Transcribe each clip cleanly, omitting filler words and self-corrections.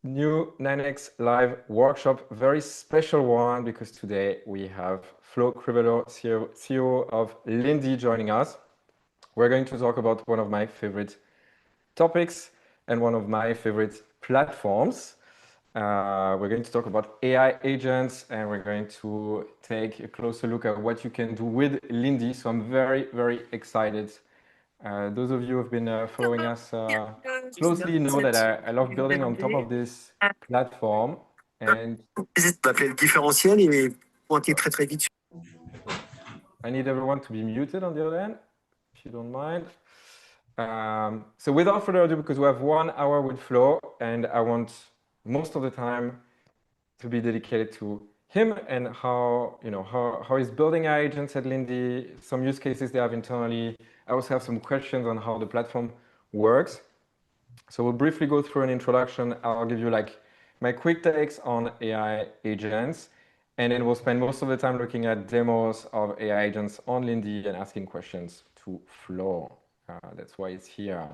new 9x live workshop, very special one because today we have Flo Crivello, CEO of Lindy, joining us. We're going to talk about one of my favorite topics and one of my favorite platforms. We're going to talk about AI agents, and we're going to take a closer look at what you can do with Lindy. So I'm very, very excited. Those of you who have been following us closely know that I love building on top of this platform. And D'appeler le différentiel et pointer très très vite. I need everyone to be muted on the other end, if you don't mind. So without further ado, because we have 1 hour with Flo, and I want most of the time to be dedicated to him and how he's building AI agents at Lindy, some use cases they have internally. I also have some questions on how the platform works. So we'll briefly go through an introduction. I'll give you like my quick takes on AI agents, and then we'll spend most of the time looking at demos of AI agents on Lindy and asking questions to Flo. That's why it's here.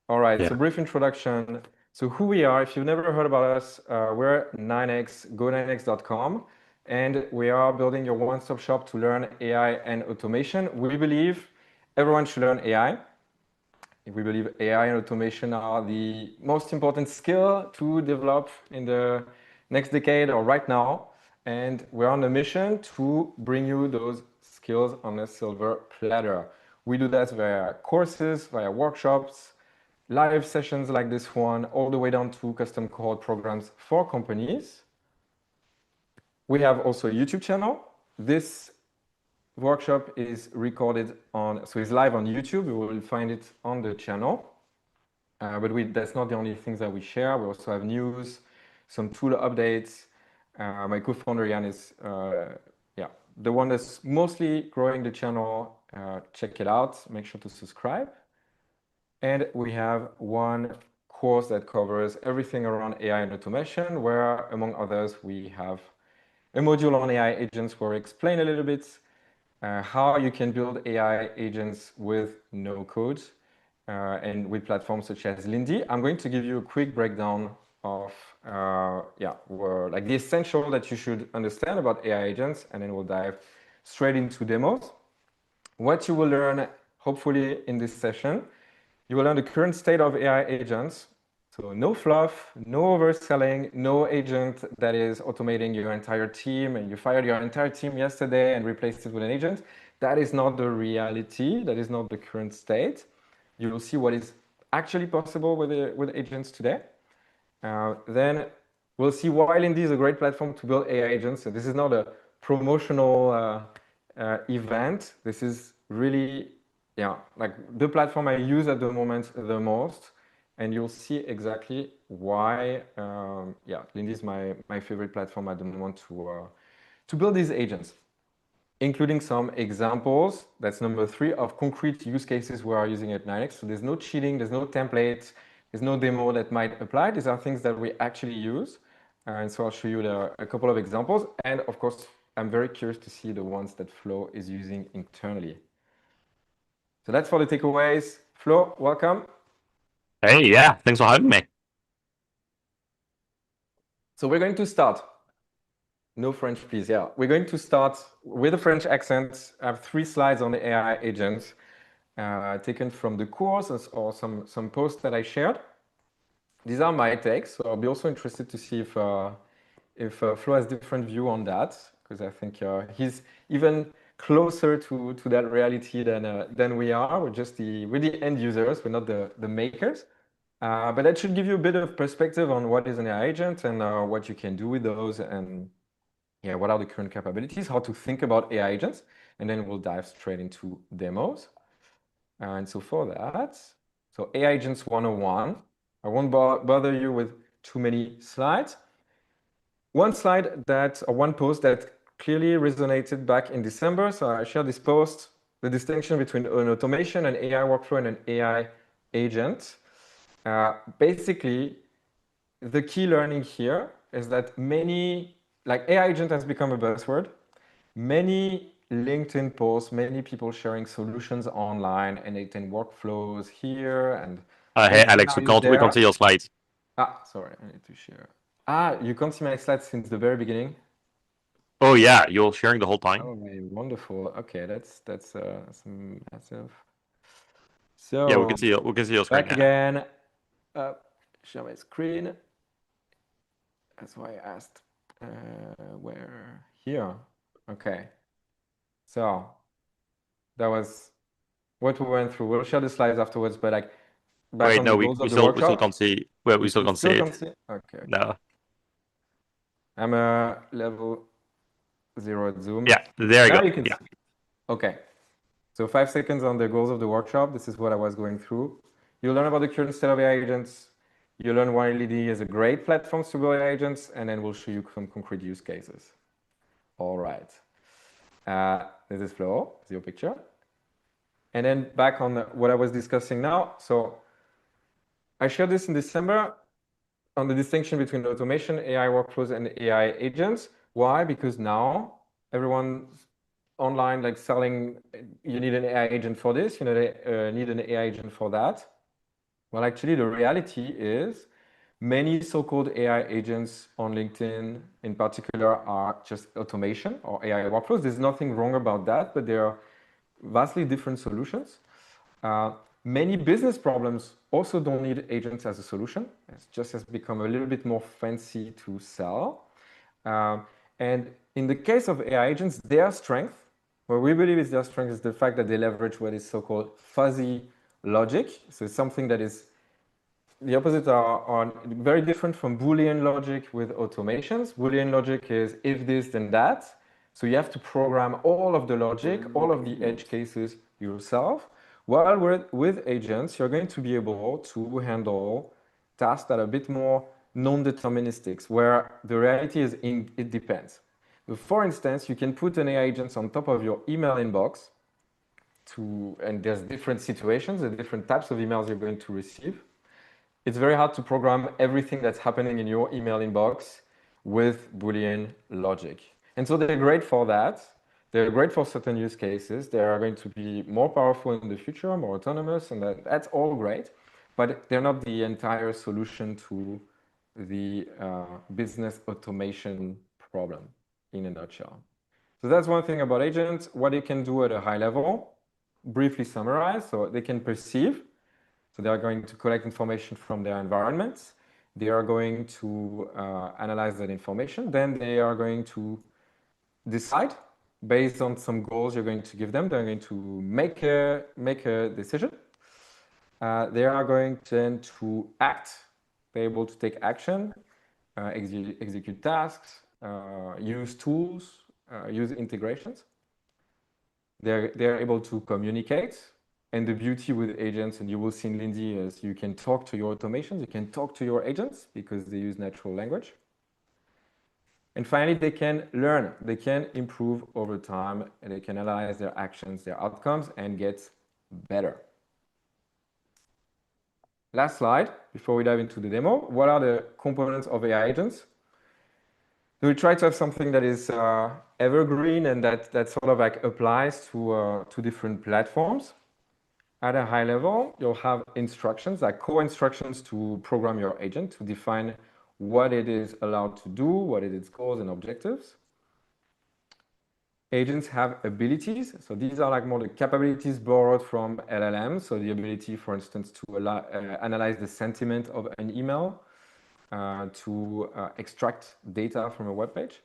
All right, so brief introduction. So who we are, if you've never heard about us, we're 9x, go9x.com, and we are building your one-stop shop to learn AI and automation. We believe everyone should learn AI. We believe AI and automation are the most important skill to develop in the next decade or right now. And we're on a mission to bring you those skills on a silver platter. We do that via courses, via workshops, live sessions like this one, all the way down to custom cohort programs for companies. We have also a YouTube channel. This workshop is recorded so it's live on YouTube. You will find it on the channel. But that's not the only things that we share. We also have news, some tool updates. My co-founder Jan is the one that's mostly growing the channel. Check it out. Make sure to subscribe. And we have one course that covers everything around AI and automation, where, among others, we have a module on AI agents where we explain a little bit how you can build AI agents with no code and with platforms such as Lindy. I'm going to give you a quick breakdown of like the essential that you should understand about AI agents, and then we'll dive straight into demos. What you will learn, hopefully, in this session, you will learn the current state of AI agents. So no fluff, no overselling, no agent that is automating your entire team and you fired your entire team yesterday and replaced it with an agent. That is not the reality. That is not the current state. You will see what is actually possible with agents today. Then we'll see why Lindy is a great platform to build AI agents. So this is not a promotional event. This is really like the platform I use at the moment the most, and you'll see exactly why Lindy is my favorite platform at the moment to build these agents, including some examples. That's number 3 of concrete use cases we are using at 9x. So there's no cheating, there's no template, there's no demo that might apply. These are things that we actually use, and so I'll show you a couple of examples. And of course, I'm very curious to see the ones that Flo is using internally. So that's for the takeaways. Flo, welcome. Hey, yeah, thanks for having me. So we're going to start. No French, please. Yeah, we're going to start with a French accent. I have 3 slides on the AI agents taken from the course or some posts that I shared. These are my takes. So I'll be also interested to see if Flo has a different view on that, because I think he's even closer to that reality than we are. We're the end users. We're not the makers. But that should give you a bit of perspective on what is an AI agent and what you can do with those, and what are the current capabilities, how to think about AI agents, and then we'll dive straight into demos. And so for that, so AI agents 101. I won't bother you with too many slides. One post that clearly resonated back in December. So I shared this post, the distinction between an automation, an AI workflow, and an AI agent. Basically, the key learning here is that AI agent has become a buzzword. Many LinkedIn posts, many people sharing solutions online and workflows here and hey, Alex, we can't see your slides. Sorry, I need to share. You can't see my slides since the very beginning. Oh yeah, you're sharing the whole time. Oh, wonderful. Okay, that's massive. So Yeah, we can see your screen back now. again. Share my screen. That's why I asked where here. Okay. So that was what we went through. We'll share the slides afterwards, but like back Wait, on no, the we goals of the still workshop. can't see. Well, we still can't see can't it. see. Okay. No. I'm a level 0 at Zoom. Yeah, there you Now go. you can see. Okay. So 5 seconds on the goals of the workshop. This is what I was going through. You learn about the current state of AI agents. You learn why Lindy is a great platform to build AI agents, and then we'll show you some concrete use cases. All right. This is Flo, your picture. And then back on what I was discussing now. So I shared this in December on the distinction between automation, AI workflows, and AI agents. Why? Because now everyone's online, like selling, you need an AI agent for this, you know, they need an AI agent for that. Well, actually, the reality is many so-called AI agents on LinkedIn in particular are just automation or AI workflows. There's nothing wrong about that, but they are vastly different solutions. Many business problems also don't need agents as a solution. It just has become a little bit more fancy to sell. And in the case of AI agents, their strength, what we believe is their strength is the fact that they leverage what is so-called fuzzy logic. So it's something that is the opposite are very different from Boolean logic with automations. Boolean logic is if this, then that. So you have to program all of the logic, all of the edge cases yourself. While with agents, you're going to be able to handle tasks that are a bit more non-deterministic, where the reality is it depends. For instance, you can put an AI agent on top of your email inbox and there's different situations and different types of emails you're going to receive. It's very hard to program everything that's happening in your email inbox with Boolean logic. And so they're great for that. They're great for certain use cases. They are going to be more powerful in the future, more autonomous, and that's all great. But they're not the entire solution to the business automation problem in a nutshell. So that's one thing about agents, what they can do at a high level. Briefly summarize, so they can perceive. So they are going to collect information from their environments. They are going to analyze that information. Then they are going to decide based on some goals you're going to give them. They're going to make a decision. They are going then to act. They're able to take action, execute tasks, use tools, use integrations. They're able to communicate. And the beauty with agents, and you will see in Lindy, is you can talk to your automations, you can talk to your agents because they use natural language. And finally, they can learn, they can improve over time, and they can analyze their actions, their outcomes, and get better. Last slide, before we dive into the demo. What are the components of AI agents? So we try to have something that is evergreen and that sort of like applies to different platforms. At a high level, you'll have instructions, like core instructions to program your agent, to define what it is allowed to do, what it is goals and objectives. Agents have abilities. So these are like more the capabilities borrowed from LLMs. So the ability, for instance, to analyze the sentiment of an email, to extract data from a web page.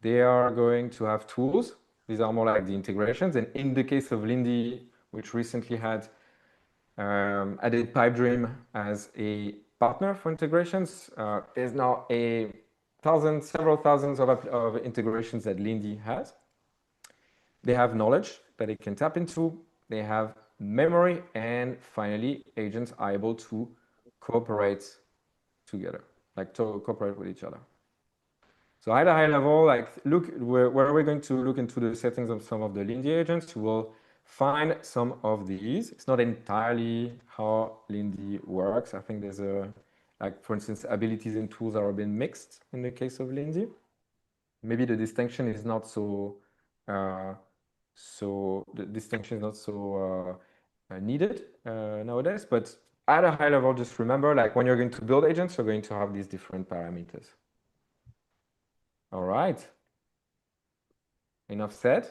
They are going to have tools. These are more like the integrations. And in the case of Lindy, which recently had added Pipedream as a partner for integrations. There's now several thousands of integrations that Lindy has. They have knowledge that it can tap into. They have memory, and finally, agents are able to cooperate together, like to cooperate with each other. So at a high level, like look, where we're going to look into the settings of some of the Lindy agents, you will find some of these. It's not entirely how Lindy works. I think there's like for instance, abilities and tools are a bit mixed in the case of Lindy. Maybe the distinction is not so, needed nowadays, but at a high level, just remember, like when you're going to build agents, you're going to have these different parameters. All right. Enough said.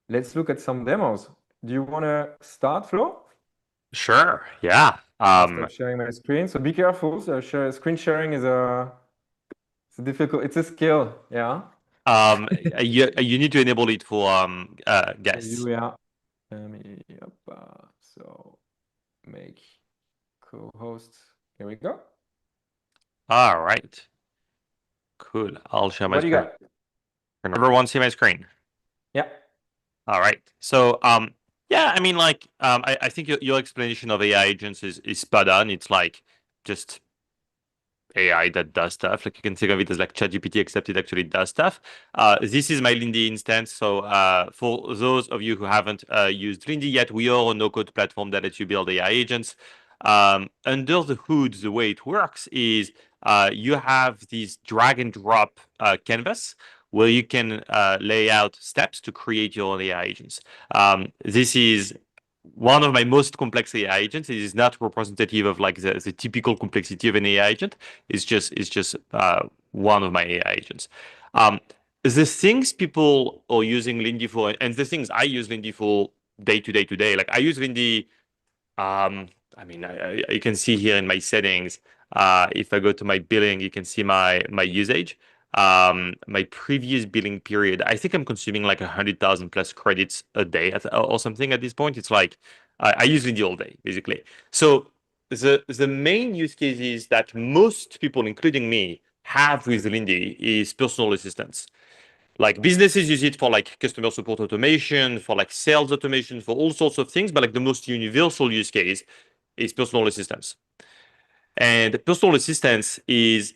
Let's look at some demos. Do you want to start, Flo? Sure. Yeah. Stop sharing my screen. So be careful. So screen sharing is it's a difficult. It's a skill. Yeah. You need to enable it for guests. Yeah. Yep. So make co-host. Here we go. All right. Cool. I'll share my What do you screen. got? Can everyone see my screen? Yeah. All right. So yeah, I mean, like I think your explanation of AI agents is spot on. It's like just AI that does stuff. Like you can think of it as like ChatGPT, except it actually does stuff. This is my Lindy instance. So for those of you who haven't used Lindy yet, we are a no-code platform that lets you build AI agents. Under the hood, the way it works is you have this drag and drop canvas where you can lay out steps to create your own AI agents. This is one of my most complex AI agents. It is not representative of like the typical complexity of an AI agent. It's just one of my AI agents. The things people are using Lindy for, and the things I use Lindy for day to day today, like I use Lindy. I mean, you can see here in my settings. If I go to my billing, you can see my usage. My previous billing period, I think I'm consuming like 100,000 plus credits a day or something at this point. It's like I use Lindy all day, basically. So the main use cases that most people, including me, have with Lindy is personal assistance. Like businesses use it for like customer support automation, for like sales automation, for all sorts of things. But like the most universal use case is personal assistance. And personal assistance is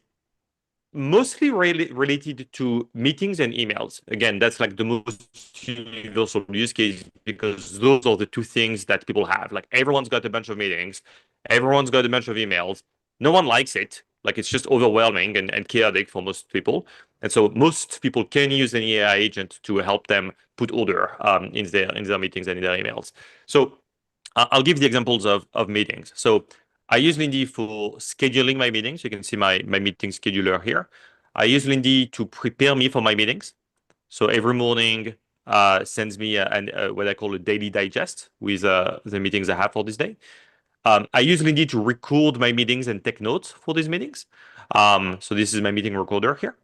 mostly related to meetings and emails. Again, that's like the most universal use case because those are the two things that people have. Like everyone's got a bunch of meetings, everyone's got a bunch of emails. No one likes it. Like it's just overwhelming and chaotic for most people. And so most people can use an AI agent to help them put order in their meetings and in their emails. So I'll give the examples of meetings. So I use Lindy for scheduling my meetings. You can see my meeting scheduler here. I use Lindy to prepare me for my meetings. So every morning sends me what I call a daily digest with the meetings I have for this day. I use Lindy to record my meetings and take notes for these meetings. So this is my meeting recorder here.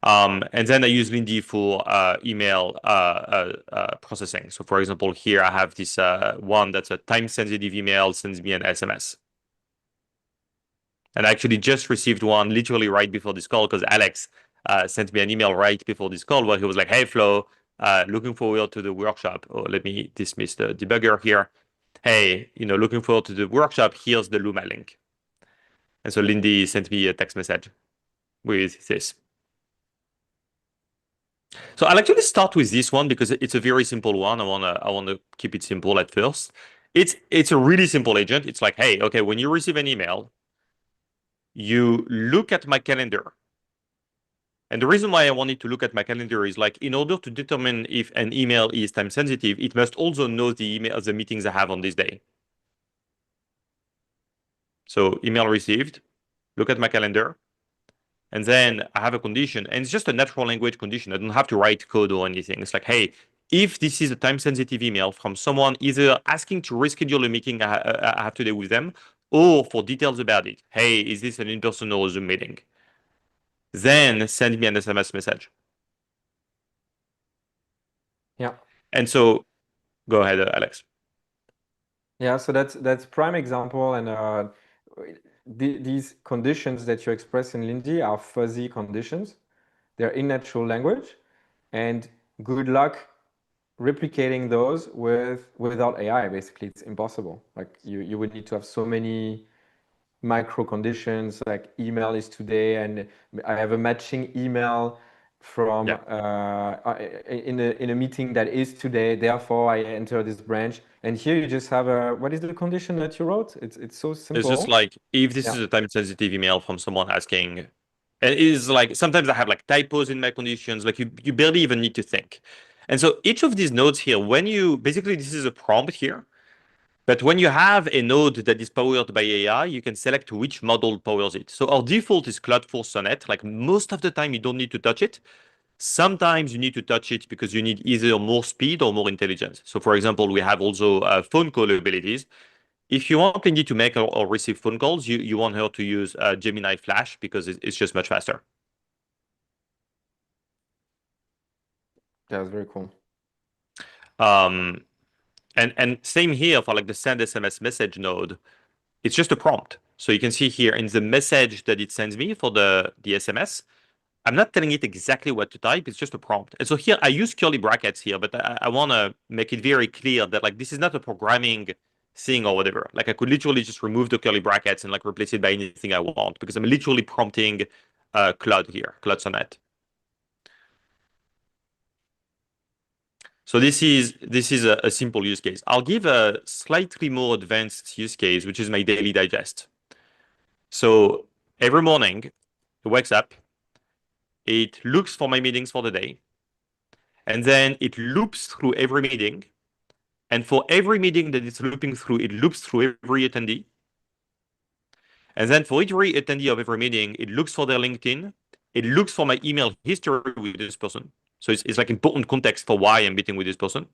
And then I use Lindy for email processing. So for example, here I have this one that's a time-sensitive email, sends me an SMS. And I actually just received one literally right before this call because Alex sent me an email right before this call where he was like, hey, Flo, looking forward to the workshop. Oh, let me dismiss the debugger here. Hey, looking forward to the workshop. Here's the Luma link. And so Lindy sent me a text message with this. So I'll actually start with this one because it's a very simple one. I wanna keep it simple at first. It's a really simple agent. It's like, hey, okay, when you receive an email, you look at my calendar. And the reason why I wanted to look at my calendar is like in order to determine if an email is time sensitive, it must also know the meetings I have on this day. So email received, look at my calendar, and then I have a condition, and it's just a natural language condition. I don't have to write code or anything. It's like, hey, if this is a time-sensitive email from someone either asking to reschedule a meeting I have today with them, or for details about it, hey, is this an in-person or a Zoom meeting? Then send me an SMS message. Yeah. And so, go ahead, Alex. Yeah, so that's prime example, and these conditions that you express in Lindy are fuzzy conditions. They're in natural language, and good luck replicating those without AI. Basically, it's impossible. Like you would need to have so many micro conditions, like email is today, and I have a matching email from in a meeting that is today. Therefore, I enter this branch, and here you just have a what is the condition that you wrote? It's so simple. It's just like if this Yeah. is a time-sensitive email from someone asking, and it is like sometimes I have like typos in my conditions, like you barely even need to think. And so each of these nodes here, when you basically this is a prompt here, But when you have a node that is powered by AI, you can select which model powers it. So our default is Cloudflare Sonnet. Like most of the time, you don't need to touch it. Sometimes you need to touch it because you need either more speed or more intelligence. So for example, we have also phone call abilities. If you want Lindy to make or receive phone calls, you want her to use Gemini Flash because it's just much faster. Yeah, it's very cool. And same here for like the send SMS message node. It's just a prompt. So you can see here in the message that it sends me for the SMS, I'm not telling it exactly what to type. It's just a prompt. And so here I use curly brackets here, but I want to make it very clear that like this is not a programming thing or whatever. Like I could literally just remove the curly brackets and like replace it by anything I want because I'm literally prompting Cloud here, Cloud Sonnet. So this is a simple use case. I'll give a slightly more advanced use case, which is my daily digest. So every morning, it wakes up, it looks for my meetings for the day, and then it loops through every meeting. And for every meeting that it's looping through, it loops through every attendee. And then for every attendee of every meeting, it looks for their LinkedIn. It looks for my email history with this person. So it's like important context for why I'm meeting with this person.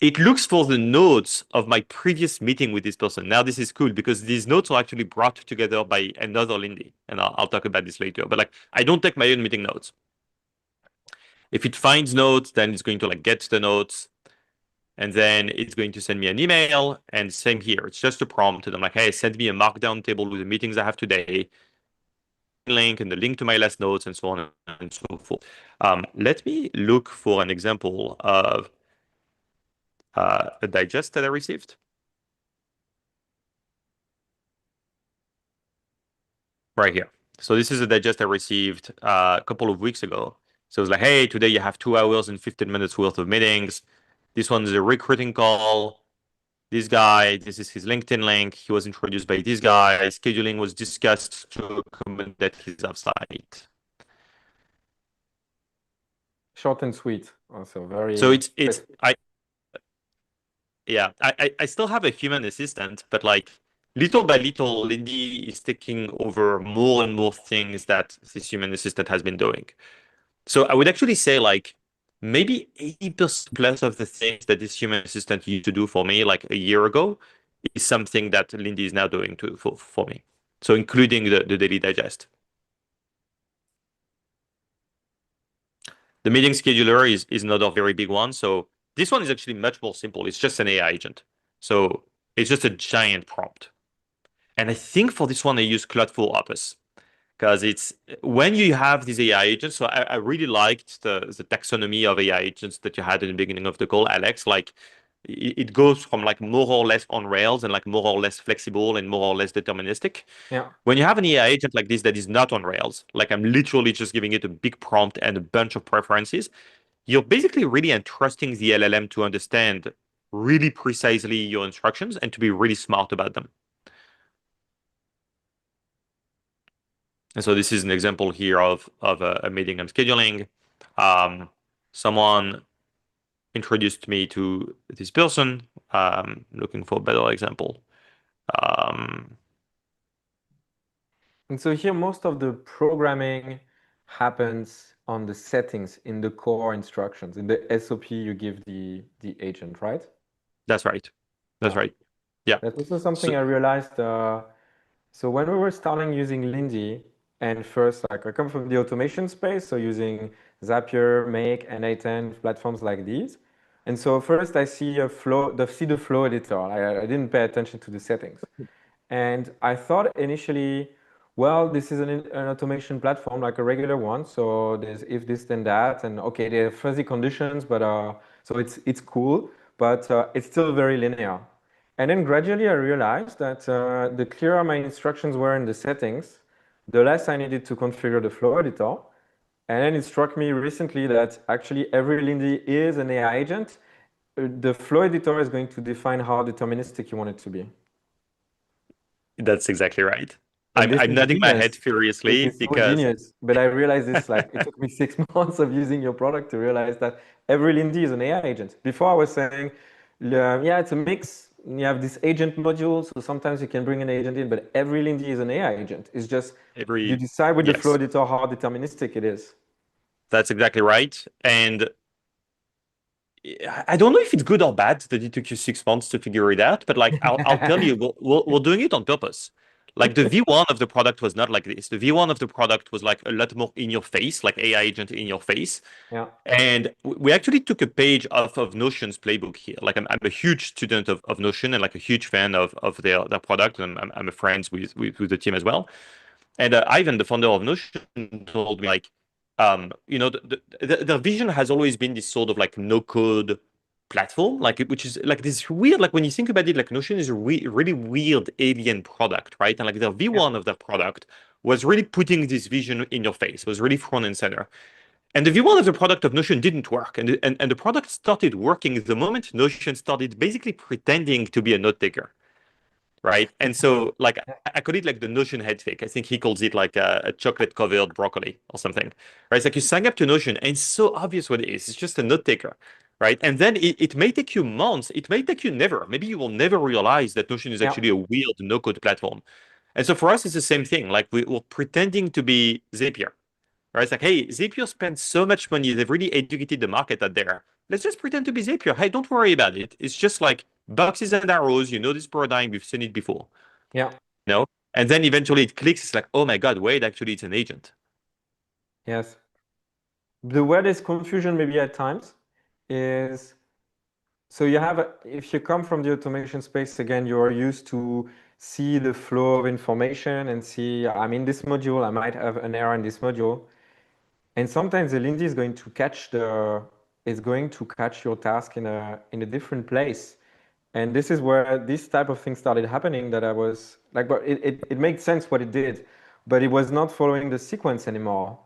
It looks for the notes of my previous meeting with this person. Now this is cool because these notes are actually brought together by another Lindy. And I'll talk about this later. But like I don't take my own meeting notes. If it finds notes, then it's going to like get the notes. And then it's going to send me an email. And same here. It's just a prompt. And I'm like, hey, send me a markdown table with the meetings I have today. Link and the link to my last notes and so on and so forth. Let me look for an example of a digest that I received. Right here. So this is a digest I received a couple of weeks ago. So it's like, hey, today you have 2 hours and 15 minutes worth of meetings. This one is a recruiting call. This guy, this is his LinkedIn link. He was introduced by this guy. Scheduling was discussed to accommodate his offsite. Short and sweet. Also very. So I still have a human assistant, but like little by little, Lindy is taking over more and more things that this human assistant has been doing. So I would actually say like maybe 80% plus of the things that this human assistant used to do for me like a year ago is something that Lindy is now doing for me. So including the daily digest. The meeting scheduler is another very big one. So this one is actually much more simple. It's just an AI agent. So it's just a giant prompt. And I think for this one, I use Cloudflare Opus because it's when you have these AI agents. So I really liked the taxonomy of AI agents that you had in the beginning of the call, Alex. Like it goes from like more or less on rails and like more or less flexible and more or less deterministic. Yeah. When you have an AI agent like this that is not on rails, like I'm literally just giving it a big prompt and a bunch of preferences, you're basically really entrusting the LLM to understand really precisely your instructions and to be really smart about them. And so this is an example here of a meeting I'm scheduling. Someone introduced me to this person. Looking for a better example. And so here, most of the programming happens on the settings in the core instructions, in the SOP you give the agent, right? That's right. That's right. Yeah. That's also something I realized. So when we were starting using Lindy, and first, like I come from the automation space, so using Zapier, Make, N8N, platforms like these. And so first I see the flow editor. I didn't pay attention to the settings. And I thought initially, well, this is an automation platform like a regular one. So there's if this then that, and okay, there are fuzzy conditions, but so it's cool, but it's still very linear. And then gradually I realized that the clearer my instructions were in the settings, the less I needed to configure the flow editor. And then it struck me recently that actually every Lindy is an AI agent. The flow editor is going to define how deterministic you want it to be. That's exactly right. And I'm nodding my head furiously this is so because genius. But I realized this like it took me 6 months of using your product to realize that every Lindy is an AI agent. Before I was saying, yeah, it's a mix. you have this agent module. So sometimes you can bring an agent in, but every Lindy is an AI agent. It's just you decide with the Flow editor how deterministic it is. That's exactly right. And I don't know if it's good or bad that it took you 6 months to figure it out, but like I'll tell you, we're doing it on purpose. Like the V1 of the product was not like this. The V1 of the product was like a lot more in your face, like AI agent in your face. Yeah. And we actually took a page off of Notion's playbook here. Like I'm a huge student of Notion and like a huge fan of their product, and I'm a friend with the team as well. And Ivan, the founder of Notion, told me like, the vision has always been this sort of like no code platform, like which is like this weird, like when you think about it, like Notion is a really weird alien product, right? And like the V1 of that product was really putting this vision in your face, was really front and center. And the V1 of the product of Notion didn't work. And the product started working the moment Notion started basically pretending to be a note taker. Right. And so like I call it like the Notion head fake. I think he calls it like a chocolate covered broccoli or something. Right. It's like you sign up to Notion and it's so obvious what it is. It's just a note taker. Right. And then it may take you months. It may take you never. Maybe you will never realize that Notion is actually a weird no code platform. And so for us, it's the same thing. Like we're pretending to be Zapier. Right? It's like, hey, Zapier spends so much money. They've really educated the market out there. Let's just pretend to be Zapier. Hey, don't worry about it. It's just like boxes and arrows. You know this paradigm. We've seen it before. Yeah. No? And then eventually it clicks. It's like, oh my God, wait, actually it's an agent. Yes. The weirdest confusion maybe at times is, so you have, if you come from the automation space, again, you're used to see the flow of information and see, I'm in this module, I might have an error in this module. And sometimes the Lindy is going to catch your task in a different place. And this is where this type of thing started happening, that I was like, but it made sense what it did, but it was not following the sequence anymore.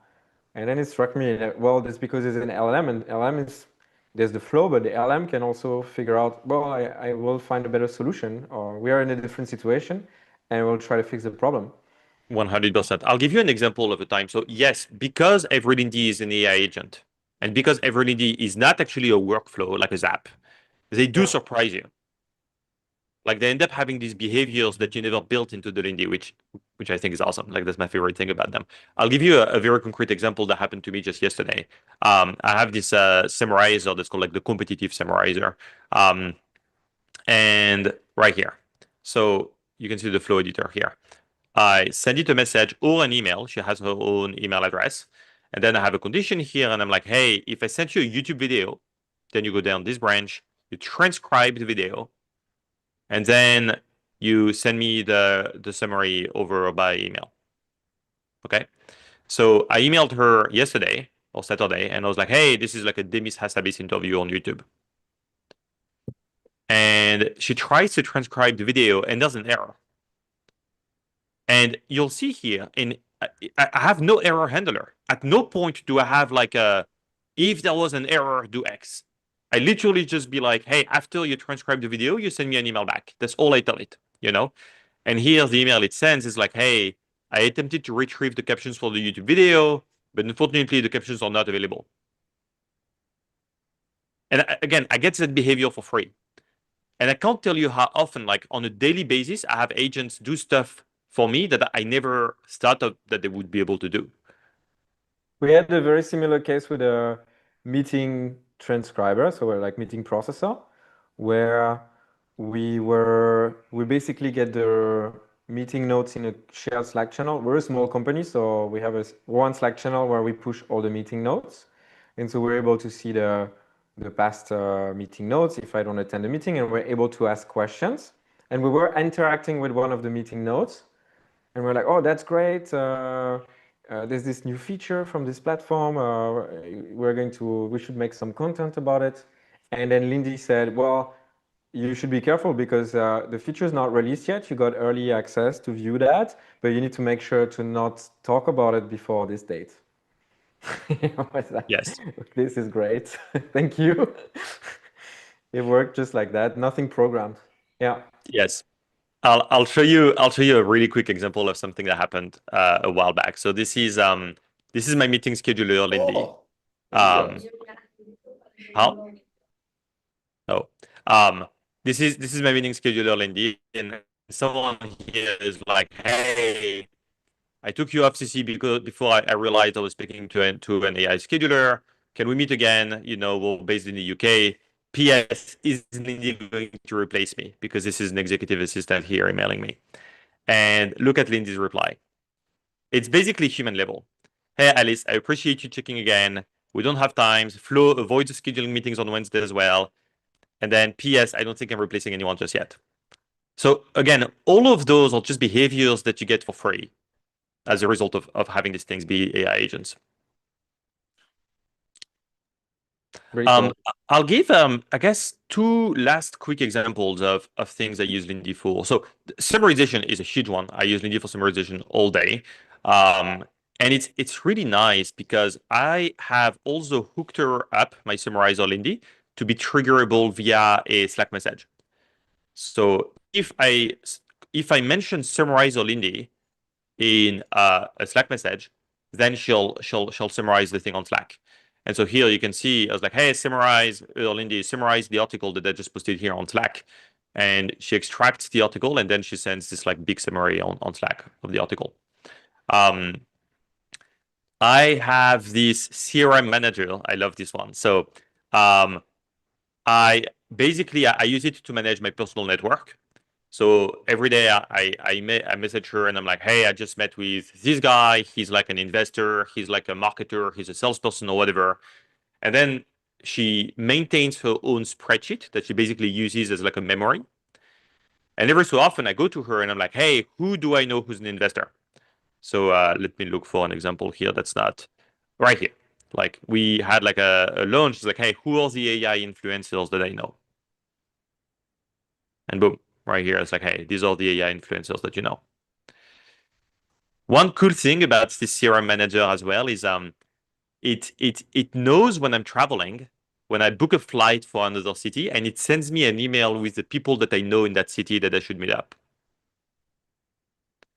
And then it struck me that, well, that's because it's an LLM, and LLM is, there's the flow, but the LLM can also figure out, well, I will find a better solution, or we are in a different situation and we'll try to fix the problem. 100%. I'll give you an example of a time. So yes, because every Lindy is an AI agent, and because every Lindy is not actually a workflow like a Zap, they do surprise you. Like they end up having these behaviors that you never built into the Lindy, which I think is awesome. Like that's my favorite thing about them. I'll give you a very concrete example that happened to me just yesterday. I have this summarizer that's called like the competitive summarizer, and right here. So you can see the flow editor here. I send it a message or an email. She has her own email address, and then I have a condition here, and I'm like, hey, if I sent you a YouTube video, then you go down this branch, you transcribe the video, and then you send me the summary over by email. Okay. So I emailed her yesterday or Saturday, and I was like, hey, this is like a Demis Hassabis interview on YouTube. And she tries to transcribe the video, and there's an error. And you'll see here, I have no error handler. At no point do I have like if there was an error, do X. I literally just be like, hey, after you transcribe the video, you send me an email back. That's all I tell it, you know? And here's the email it sends is like, hey, I attempted to retrieve the captions for the YouTube video, but unfortunately the captions are not available. And again, I get that behavior for free. And I can't tell you how often, like on a daily basis, I have agents do stuff for me that I never thought that they would be able to do. We had a very similar case with a meeting transcriber, so we're like meeting processor, where we basically get the meeting notes in a shared Slack channel. We're a small company, so we have one Slack channel where we push all the meeting notes. And so we're able to see the past meeting notes if I don't attend the meeting, and we're able to ask questions. And we were interacting with one of the meeting notes, and we're like, oh, that's great. There's this new feature from this platform. We should make some content about it. And then Lindy said, well, you should be careful because the feature is not released yet. You got early access to view that, but you need to make sure to not talk about it before this date. I was like, yes, this is great. Thank you. It worked just like that. Nothing programmed. Yeah. Yes. I'll show you a really quick example of something that happened a while back. So this is my meeting scheduler, Lindy. How? Oh. this is my meeting scheduler, Lindy, and someone here is like, hey, I took you off CC because before I realized I was speaking to an AI scheduler. Can we meet again? We're based in the UK. PS, is Lindy going to replace me? Because this is an executive assistant here emailing me. And look at Lindy's reply. It's basically human level. Hey, Alice, I appreciate you checking again. We don't have time. Flo, avoid the scheduling meetings on Wednesday as well. And then PS, I don't think I'm replacing anyone just yet. So again, all of those are just behaviors that you get for free as a result of having these things be AI agents. Very cool. I'll give, I guess, two last quick examples of things I use Lindy for. So summarization is a huge one. I use Lindy for summarization all day. And it's really nice because I have also hooked her up, my summarizer Lindy, to be triggerable via a Slack message. So if I mention summarizer Lindy in a Slack message, then she'll summarize the thing on Slack. And so here you can see, I was like, hey, Lindy, summarize the article that I just posted here on Slack. And she extracts the article and then she sends this like big summary on Slack of the article. I have this CRM manager. I love this one. So I use it to manage my personal network. So every day I message her and I'm like, hey, I just met with this guy. He's like an investor. He's like a marketer. He's a salesperson or whatever. And then she maintains her own spreadsheet that she basically uses as like a memory. And every so often I go to her and I'm like, hey, who do I know who's an investor? So let me look for an example here that's not right here. Like we had like a launch. It's like, hey, who are the AI influencers that I know? And boom. Right here, it's like, hey, these are the AI influencers that you know. One cool thing about this CRM manager as well is it knows when I'm traveling, when I book a flight for another city, and it sends me an email with the people that I know in that city that I should meet up.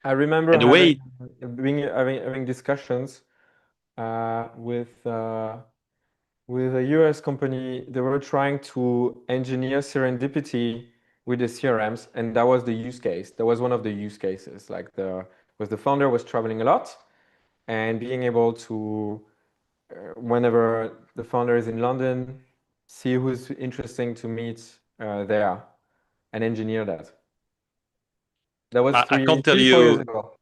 I remember And the way having discussions with a US company. They were trying to engineer serendipity with the CRMs, and that was the use case. That was one of the use cases. Like the founder was traveling a lot, and being able to, whenever the founder is in London, see who's interesting to meet there, and engineer that. That was I can't tell 4 years you ago.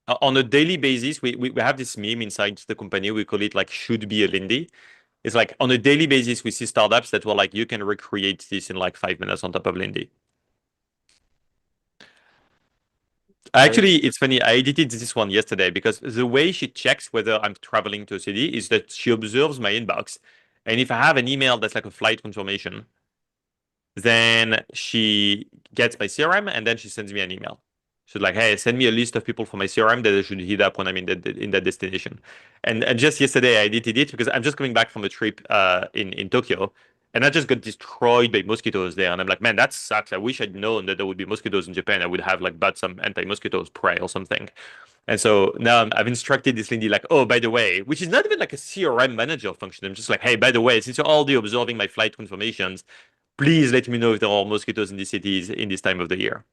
on a daily basis, we have this meme inside the company. We call it like should be a Lindy. It's like on a daily basis, we see startups that were like, you can recreate this in like 5 minutes on top of Lindy. Actually, it's funny. I edited this one yesterday because the way she checks whether I'm traveling to a city is that she observes my inbox. And if I have an email that's like a flight confirmation, then she gets my CRM and then she sends me an email. She's like, hey, send me a list of people for my CRM that I should hit up when I'm in that destination. And just yesterday I edited it because I'm just coming back from a trip in Tokyo. And I just got destroyed by mosquitoes there. And I'm like, man, that sucks. I wish I'd known that there would be mosquitoes in Japan. I would have like bought some anti-mosquito spray or something. And so now I've instructed this Lindy like, oh, by the way, which is not even like a CRM manager function. I'm just like, hey, by the way, since you're already observing my flight confirmations, please let me know if there are mosquitoes in the cities in this time of the year.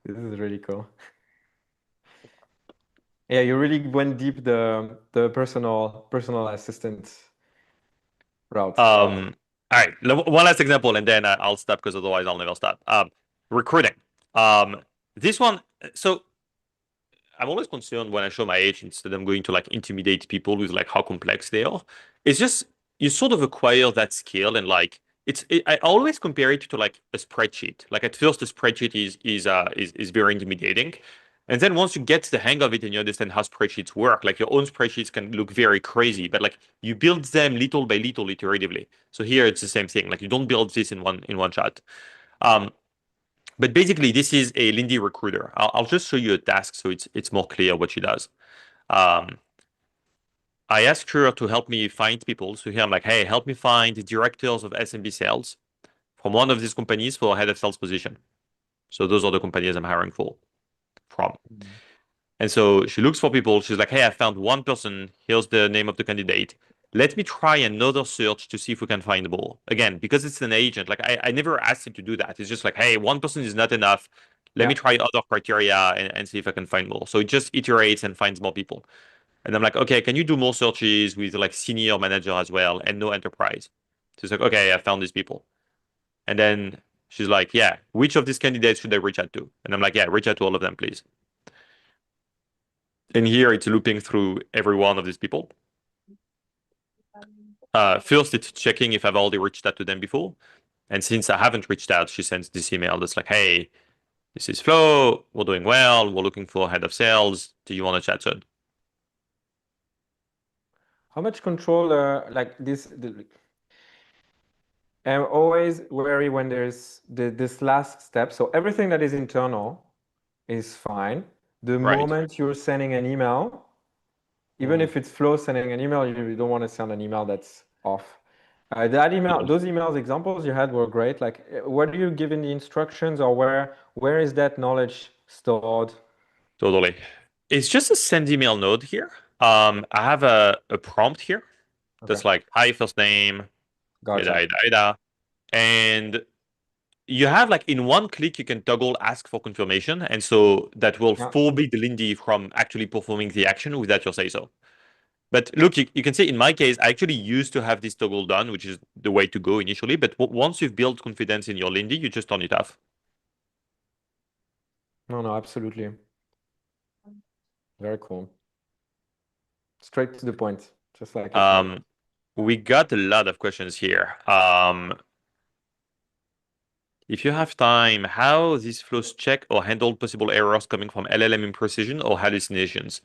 This is really cool. Yeah, you really went deep the personal assistant route. All right, one last example, and then I'll stop because otherwise I'll never stop. Recruiting. This one, so I'm always concerned when I show my agents that I'm going to like intimidate people with like how complex they are. It's just you sort of acquire that skill and like I always compare it to like a spreadsheet. Like at first, the spreadsheet is very intimidating, and then once you get the hang of it and you understand how spreadsheets work, like your own spreadsheets can look very crazy, but like you build them little by little, iteratively. So here it's the same thing. Like you don't build this in one shot. But basically, this is a Lindy recruiter. I'll just show you a task so it's more clear what she does. I asked her to help me find people. So here I'm like, hey, help me find the directors of SMB sales from one of these companies for a head of sales position. So those are the companies I'm hiring from. And so she looks for people. She's like, hey, I found one person. Here's the name of the candidate. let me try another search to see if we can find more. Again, because it's an agent, like I never asked it to do that. It's just like, hey, one person is not enough. Let me try other criteria and see if I can find more. So it just iterates and finds more people. And I'm like, okay, can you do more searches with like senior manager as well and no enterprise? So it's like, okay, I found these people. And then she's like, yeah, which of these candidates should I reach out to? And I'm like, yeah, reach out to all of them, please. And here it's looping through every one of these people. First, it's checking if I've already reached out to them before. And since I haven't reached out, she sends this email that's like, hey, this is Flo. We're doing well. We're looking for a head of sales. Do you want to chat soon? How much control, like this? I'm always wary when there's this last step. So everything that is internal is fine. The moment you're sending an email, even if it's Flo sending an email, you don't want to send an email that's off. That email, those emails examples you had were great. Like, what do you give in the instructions, or where is that knowledge stored? Totally. It's just a send email node here. I have a prompt here that's like, hi, first name, Gotcha. and you have like in one click, you can toggle ask for confirmation. And so that will forbid Lindy from actually performing the action without your say so. But look, you can see in my case, I actually used to have this toggle done, which is the way to go initially. But once you've built confidence in your Lindy, you just turn it off. No, absolutely. Very cool. Straight to the point, just like we got a lot of questions here. If you have time, how these flows check or handle possible errors coming from LLM imprecision or hallucinations?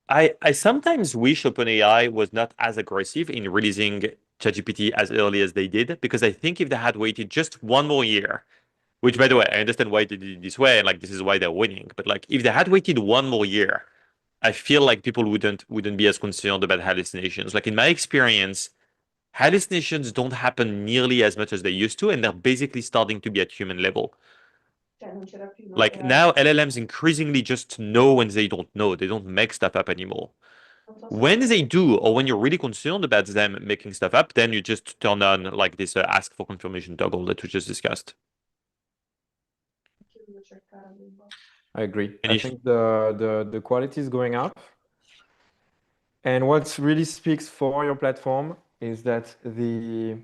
I sometimes wish OpenAI was not as aggressive in releasing ChatGPT as early as they did, because I think if they had waited just one more year, which by the way, I understand why they did it this way, and like this is why they're winning. But like if they had waited one more year, I feel like people wouldn't be as concerned about hallucinations. Like in my experience, hallucinations don't happen nearly as much as they used to, and they're basically starting to be at human level. Like now, LLMs increasingly just know when they don't know. They don't make stuff up anymore. When they do, or when you're really concerned about them making stuff up, then you just turn on like this ask for confirmation toggle that we just discussed. I agree. I think the quality is going up. And what really speaks for your platform is that the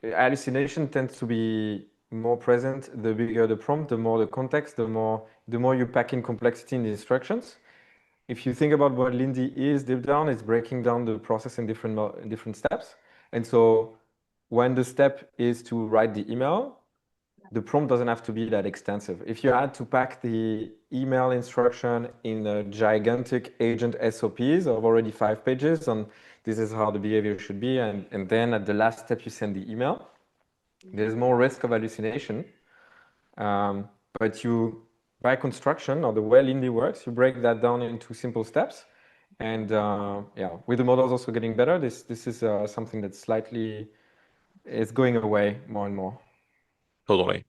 hallucination tends to be more present the bigger the prompt, the more the context, the more you pack in complexity in the instructions. If you think about what Lindy is deep down, it's breaking down the process in different steps. And so when the step is to write the email, the prompt doesn't have to be that extensive. If you had to pack the email instruction in a gigantic agent SOPs of already 5 pages, and this is how the behavior should be, and then at the last step you send the email, there's more risk of hallucination. But you, by construction, or the way Lindy works, you break that down into simple steps. And with the models also getting better, this is something that slightly is going away more and more. Totally.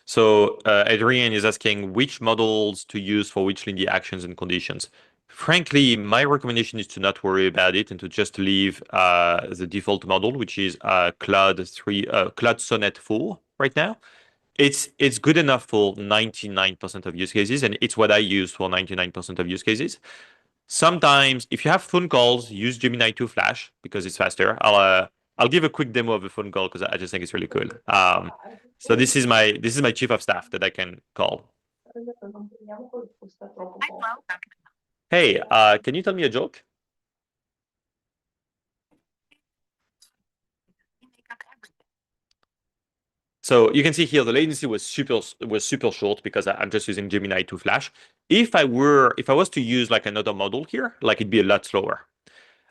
So Adrian is asking which models to use for which Lindy actions and conditions. Frankly, my recommendation is to not worry about it and to just leave the default model, which is Cloud Sonnet 4 right now. It's good enough for 99% of use cases, and it's what I use for 99% of use cases. Sometimes, if you have phone calls, use Gemini 2 Flash because it's faster. I'll give a quick demo of a phone call because I just think it's really cool. So this is my chief of staff that I can call. Hey, can you tell me a joke? So you can see here the latency was super short because I'm just using Gemini 2 Flash. If I was to use like another model here, like it'd be a lot slower.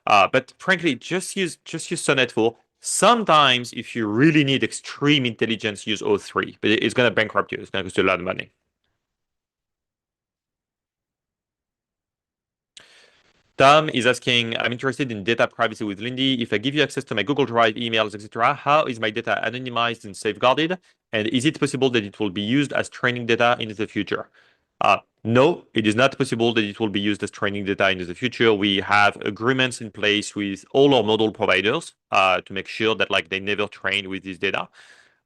But frankly, just use Sonnet 4. Sometimes, if you really need extreme intelligence, use O3, but it's going to bankrupt you. It's going to cost you a lot of money. Tom is asking, I'm interested in data privacy with Lindy. If I give you access to my Google Drive, emails, etc., how is my data anonymized and safeguarded? And is it possible that it will be used as training data in the future? No, it is not possible that it will be used as training data in the future. We have agreements in place with all our model providers to make sure that like they never train with this data.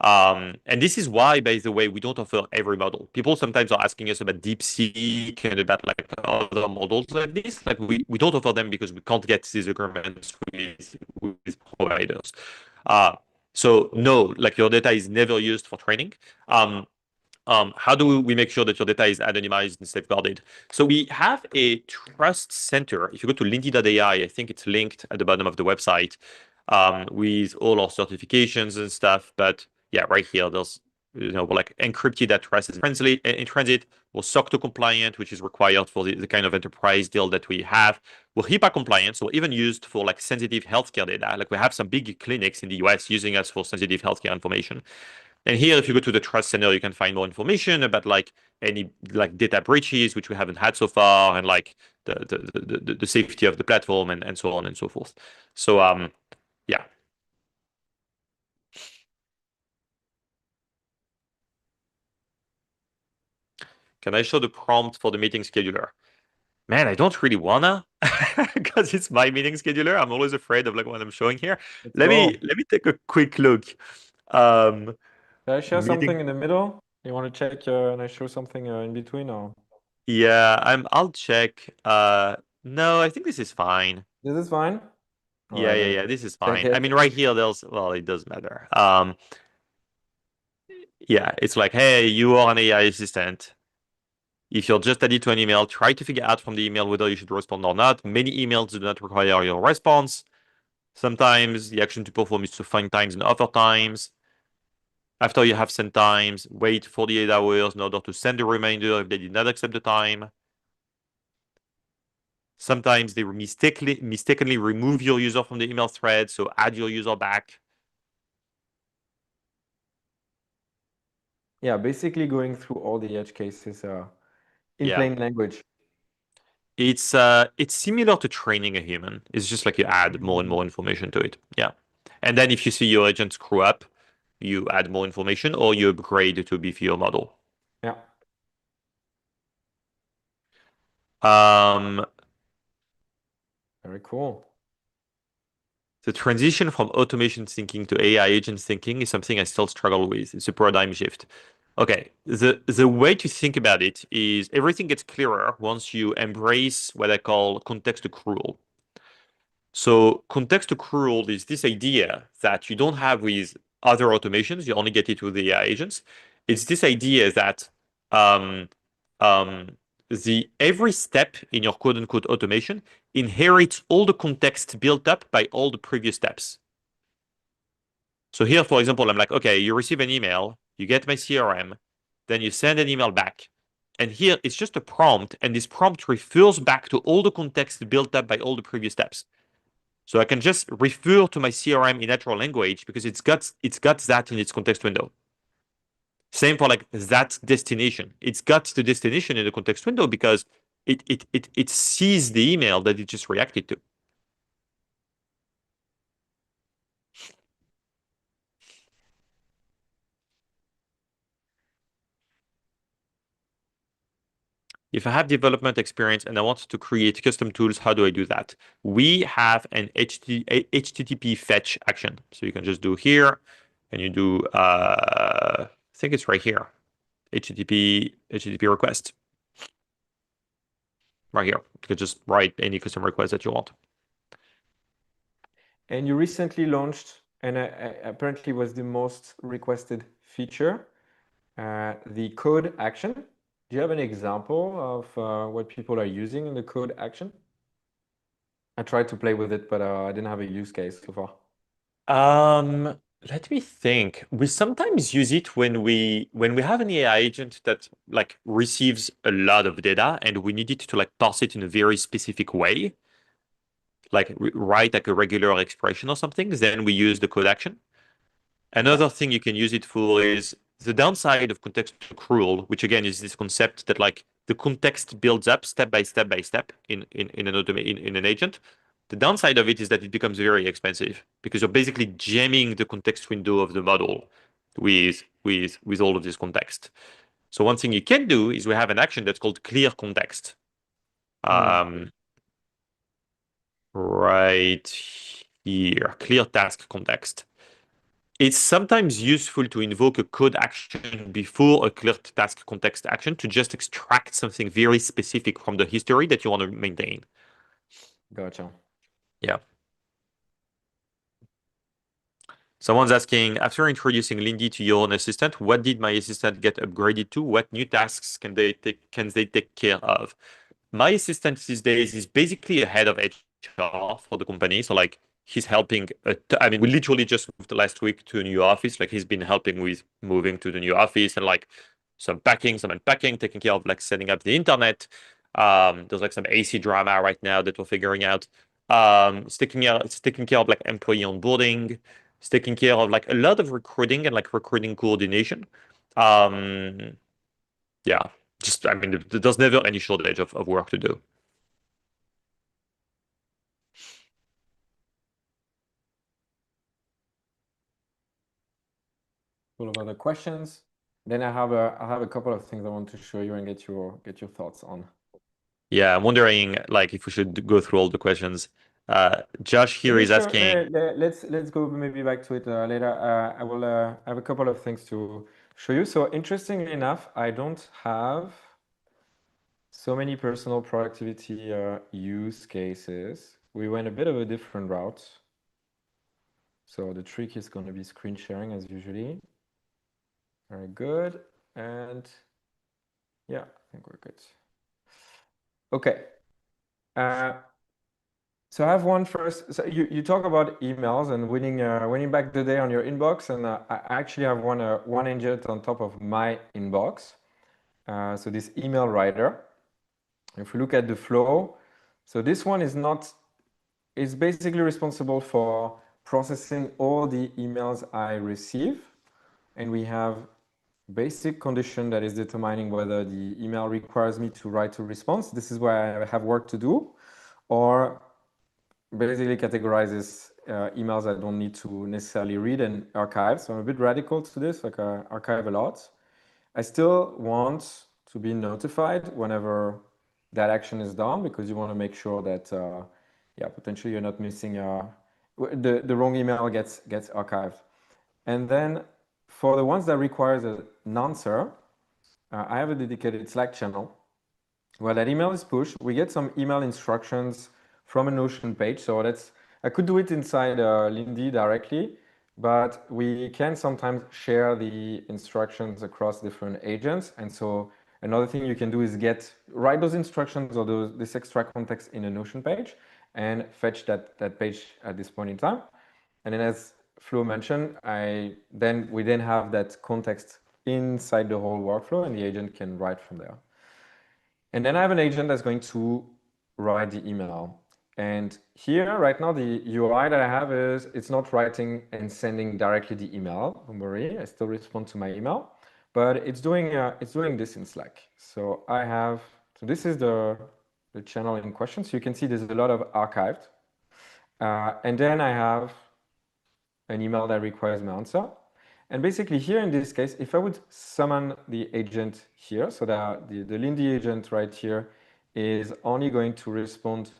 And this is why, by the way, we don't offer every model. People sometimes are asking us about DeepSeek and about like other models like this. Like we don't offer them because we can't get these agreements with providers. So no, like your data is never used for training. How do we make sure that your data is anonymized and safeguarded? So we have a trust center. If you go to lindy.ai, I think it's linked at the bottom of the website with all our certifications and stuff. But yeah, right here, there's we're like encrypted addresses in transit. We're SOC 2 compliant, which is required for the kind of enterprise deal that we have. We're HIPAA compliant, so we're even used for like sensitive healthcare data. Like we have some big clinics in the US using us for sensitive healthcare information. And here, if you go to the trust center, you can find more information about like any like data breaches, which we haven't had so far, and like the safety of the platform and so on and so forth. So yeah. Can I show the prompt for the meeting scheduler? Man, I don't really wanna because it's my meeting scheduler. I'm always afraid of like what I'm showing here. Let me take a quick look. Can I share Meeting. something in the middle? You want to check and I show something in between or? Yeah, I'll check. No, I think this is fine. This is fine? All Yeah, right, yeah, then yeah. This is check fine. I it. mean, right here, well, it does matter. Yeah, it's like, hey, you are an AI assistant. If you're just added to an email, try to figure out from the email whether you should respond or not. Many emails do not require your response. Sometimes the action to perform is to find times and offer times. After you have sent times, wait 48 hours in order to send a reminder if they did not accept the time. Sometimes they mistakenly remove your user from the email thread, so add your user back. Yeah, basically going through all the edge cases in plain language. It's similar to training a human. It's just like you add more and more information to it. Yeah. And then if you see your agent screw up, you add more information or you upgrade to a beefier model. Yeah. Very cool. The transition from automation thinking to AI agent thinking is something I still struggle with. It's a paradigm shift. Okay, the way to think about it is everything gets clearer once you embrace what I call context accrual. So context accrual is this idea that you don't have with other automations, you only get it with the AI agents. It's this idea that um, the every step in your quote unquote automation inherits all the context built up by all the previous steps. So here, for example, I'm like, okay, you receive an email, you get my CRM, then you send an email back. And here it's just a prompt, and this prompt refers back to all the context built up by all the previous steps. So I can just refer to my CRM in natural language because it's got that in its context window. Same for like that destination. It's got the destination in the context window because it sees the email that it just reacted to. If I have development experience and I want to create custom tools, how do I do that? We have an HTTP fetch action. So you can just do here and you do, I think it's right here, HTTP request. Right here. You can just write any custom request that you want. And you recently launched, and apparently was the most requested feature, the code action. Do you have an example of what people are using in the code action? I tried to play with it, but I didn't have a use case so far. Let me think. We sometimes use it when we have an AI agent that like receives a lot of data and we need it to like parse it in a very specific way, like write like a regular expression or something. Then we use the code action. Another thing you can use it for is the downside of context accrual, which again is this concept that like the context builds up step by step by step in an agent. The downside of it is that it becomes very expensive because you're basically jamming the context window of the model with all of this context. So one thing you can do is we have an action that's called clear context. Right here, clear task context. It's sometimes useful to invoke a code action before a clear task context action to just extract something very specific from the history that you want to maintain. Gotcha. Yeah. Someone's asking, after introducing Lindy to your own assistant, what did my assistant get upgraded to? What new tasks can they take care of? My assistant these days is basically a head of HR for the company. So like he's helping. I mean, we literally just moved last week to a new office. Like he's been helping with moving to the new office and like some packing, some unpacking, taking care of like setting up the internet. There's like some AC drama right now that we're figuring out. It's taking care of like employee onboarding. It's taking care of like a lot of recruiting and like recruiting coordination. Yeah, just I mean, there's never any shortage of work to do. Full of other questions. Then I have a couple of things I want to show you and get your thoughts on. Yeah, I'm wondering like if we should go through all the questions. Josh here is asking. Let's go maybe back to it later. I will have a couple of things to show you. So interestingly enough, I don't have so many personal productivity use cases. We went a bit of a different route. So the trick is going to be screen sharing as usually. Very good. And yeah, I think we're good. Okay. So I have one first. So you talk about emails and winning back the day on your inbox, and I actually have one agent on top of my inbox. So this email writer. If we look at the flow, so this one is basically responsible for processing all the emails I receive, and we have basic condition that is determining whether the email requires me to write a response. This is where I have work to do, or basically categorizes emails I don't need to necessarily read and archive. So I'm a bit radical to this, like I archive a lot. I still want to be notified whenever that action is done, because you want to make sure that, yeah, potentially you're not missing the wrong email gets archived. And then for the ones that requires an answer, I have a dedicated Slack channel where that email is pushed. We get some email instructions from a Notion page. So I could do it inside Lindy directly, but we can sometimes share the instructions across different agents. And so another thing you can do is write those instructions or this extra context in a Notion page and fetch that page at this point in time. And then as Flo mentioned, we then have that context inside the whole workflow and the agent can write from there. And then I have an agent that's going to write the email. And here, right now, the UI that I have is it's not writing and sending directly the email. Don't worry, I still respond to my email, but it's doing this in Slack. So this is the channel in question. So you can see there's a lot of archived. And then I have an email that requires an answer. And basically here in this case, if I would summon the agent here, so that the Lindy agent right here is only going to respond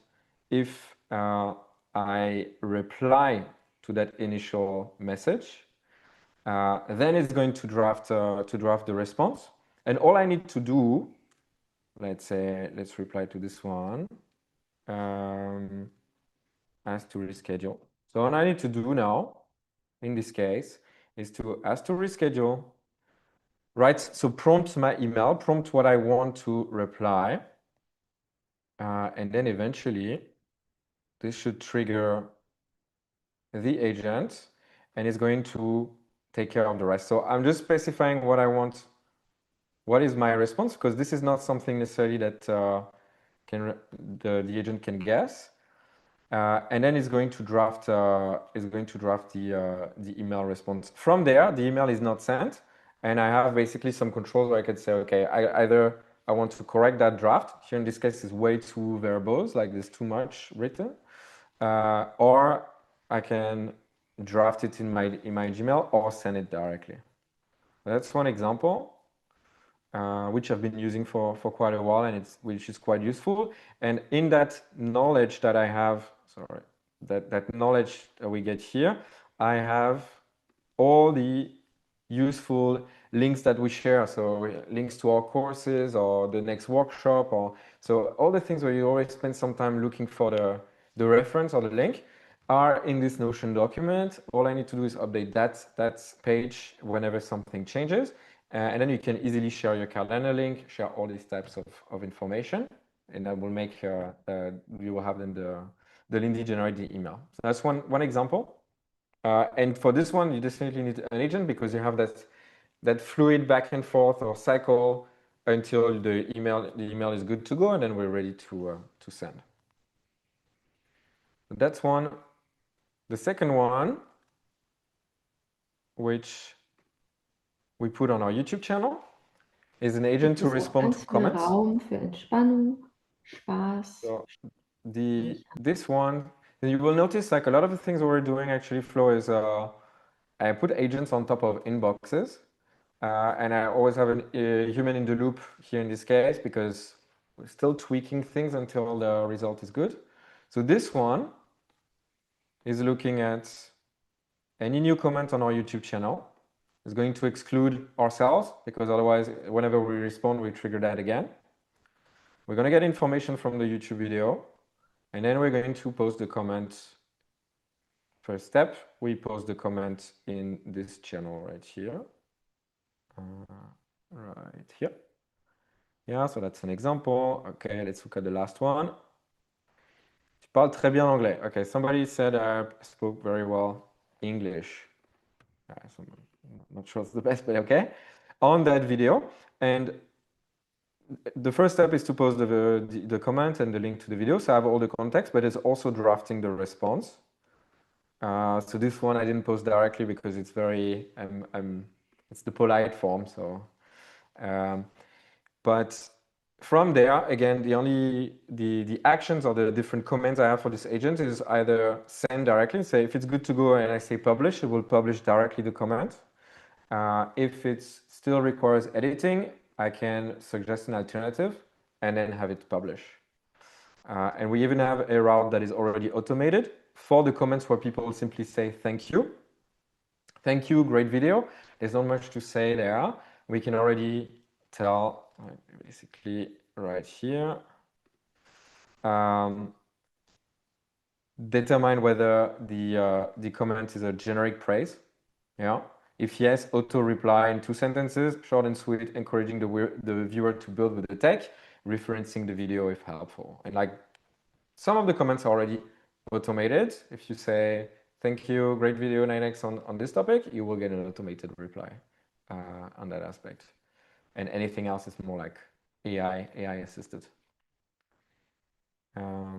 if I reply to that initial message, then it's going to draft the response. And all I need to do, let's reply to this one, ask to reschedule. So all I need to do now, in this case, is to ask to reschedule, right? So prompt my email, prompt what I want to reply. And then eventually, this should trigger the agent and it's going to take care of the rest. So I'm just specifying what I want, what is my response, because this is not something necessarily that the agent can guess. And then it's going to draft the email response. From there, the email is not sent, and I have basically some controls where I could say, okay, I want to correct that draft. Here in this case, it's way too verbose, like there's too much written, or I can draft it in my Gmail or send it directly. That's one example. which I've been using for quite a while, and which is quite useful. And in that knowledge that I have, sorry, that knowledge that we get here, I have all the useful links that we share. So links to our courses or the next workshop, or so all the things where you always spend some time looking for the reference or the link are in this Notion document. All I need to do is update that page whenever something changes. And then you can easily share your calendar link, share all these types of information, and that will make you will have then the Lindy generate the email. So that's one example. And for this one, you definitely need an agent because you have that fluid back and forth or cycle until the email is good to go, and then we're ready to send. So that's one. The second one, which we put on our YouTube channel, is an agent to respond to comments. Raum für Entspannung, Spaß. So this one, you will notice like a lot of the things we're doing actually, Flo, is I put agents on top of inboxes, and I always have a human in the loop here in this case because we're still tweaking things until the result is good. So this one is looking at any new comment on our YouTube channel. It's going to exclude ourselves because otherwise, whenever we respond, we trigger that again. We're going to get information from the YouTube video, and then we're going to post the comment. First step, we post the comment in this channel right here. Right here. Yeah, so that's an example. Okay, let's look at the last one. Tu parles très bien anglais. Okay, somebody said I spoke very well English. So I'm not sure it's the best, but okay. On that video, and the first step is to post the comment and the link to the video, so I have all the context, but it's also drafting the response. So this one I didn't post directly because it's very, it's the polite form. So, but from there, again, the actions or the different comments I have for this agent is either send directly, say if it's good to go and I say publish, it will publish directly the comment. If it still requires editing, I can suggest an alternative and then have it publish. And we even have a route that is already automated for the comments where people simply say thank you. Thank you, great video. There's not much to say there. We can already tell, basically right here, determine whether the comment is a generic praise. Yeah. If yes, auto reply in 2 sentences, short and sweet, encouraging the viewer to build with the tech, referencing the video if helpful. And like some of the comments are already automated. If you say, thank you, great video, 9x on this topic, you will get an automated reply on that aspect. And anything else is more like AI assisted. Yeah,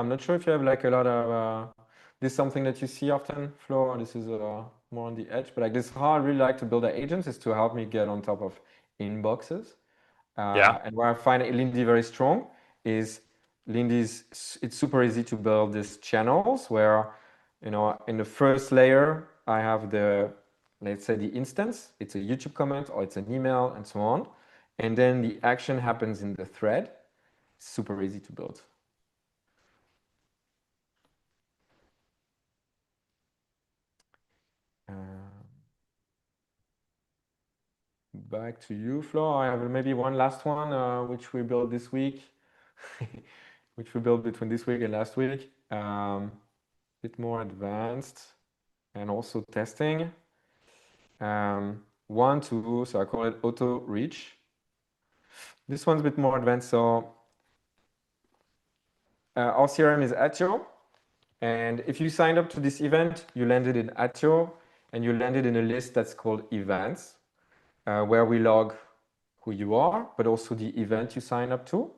I'm not sure if you have like a lot of, this is something that you see often, Flo, or this is more on the edge, but like this is how I really like to build the agents is to help me get on top of inboxes. And where I find Lindy very strong is it's super easy to build these channels where, you know, in the first layer, I have let's say the instance, it's a YouTube comment or it's an email and so on. And then the action happens in the thread. Super easy to build. Back to you, Flo. I have maybe one last one, which we built this week, which we built between this week and last week. Bit more advanced and also testing. 1, 2, so I call it auto reach. This one's a bit more advanced. So our CRM is Atio. And if you signed up to this event, you landed in Atio and you landed in a list that's called events. Where we log who you are, but also the event you sign up to.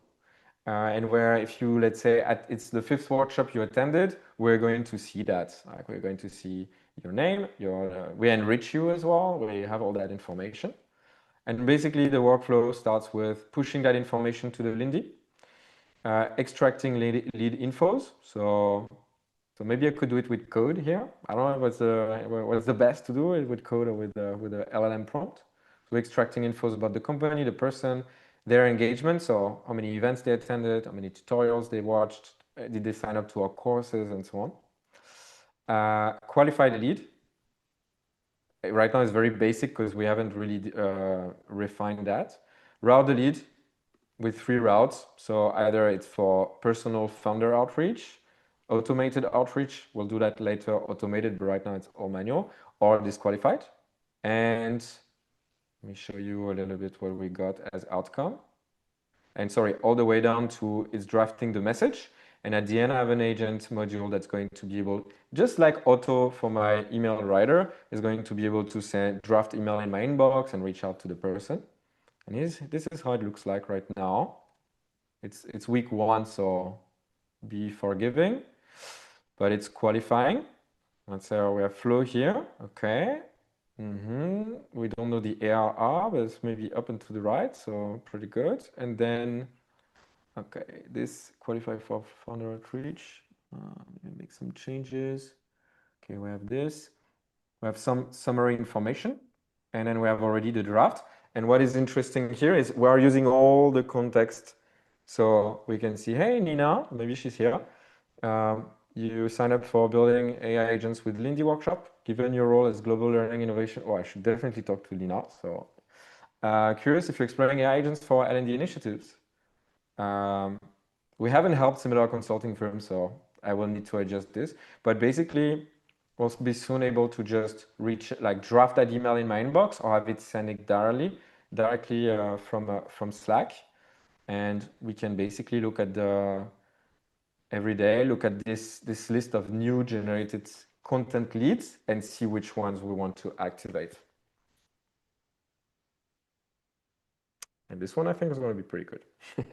And where if you, let's say, it's the 5th workshop you attended, we're going to see that. Like we're going to see your name, we enrich you as well, we have all that information. And basically the workflow starts with pushing that information to the Lindy, extracting lead infos. So maybe I could do it with code here. I don't know what's the best to do it with code or with the LLM prompt. So extracting infos about the company, the person, their engagement, so how many events they attended, how many tutorials they watched, did they sign up to our courses, and so on. Qualify the lead. Right now it's very basic because we haven't really refined that. Route the lead with 3 routes. So either it's for personal founder outreach, automated outreach, we'll do that later, automated, but right now it's all manual, or disqualified. And let me show you a little bit what we got as outcome. And sorry, all the way down to it's drafting the message. And at the end, I have an agent module that's going to be able, just like Auto for my email writer, is going to be able to send draft email in my inbox and reach out to the person. And this is how it looks like right now. It's week 1, so be forgiving, but it's qualifying. Let's say we have Flo here. Okay. We don't know the ARR, but it's maybe up and to the right, so pretty good. And then, okay, this qualify for founder outreach. Make some changes. Okay, we have this. We have some summary information, and then we have already the draft. And what is interesting here is we are using all the context. So we can see, hey, Nina, maybe she's here. You sign up for building AI agents with Lindy workshop, given your role as global learning innovation. Oh, I should definitely talk to Lina. So curious if you're exploring AI agents for L&D initiatives. We haven't helped similar consulting firms, so I will need to adjust this. But basically, we'll be soon able to just draft that email in my inbox or have it send it directly from Slack. And we can basically look at every day, look at this list of new generated content leads and see which ones we want to activate. And this one I think is going to be pretty good. So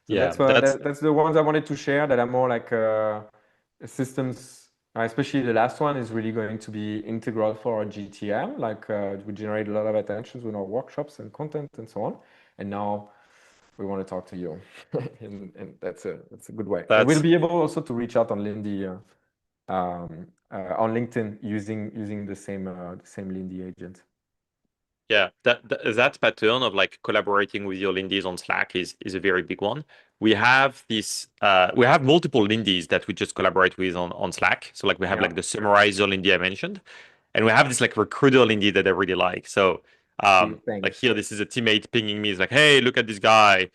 Yeah, that's the ones I wanted to share that are more like systems, especially the last one is really going to be integral for our GTM. Like we generate a lot of attention with our workshops and content and so on. And now we want to talk to you, and that's a good way. And we'll be able also to reach out on Lindy, on LinkedIn using the same Lindy agent. Yeah, that pattern of like collaborating with your Lindies on Slack is a very big one. We have we have multiple Lindies that we just collaborate with on Slack. So like we have like the summarizer Lindy I mentioned, and we have this like recruiter Lindy that I really like. So like here, this is a teammate pinging me. It's like, hey, look at this guy.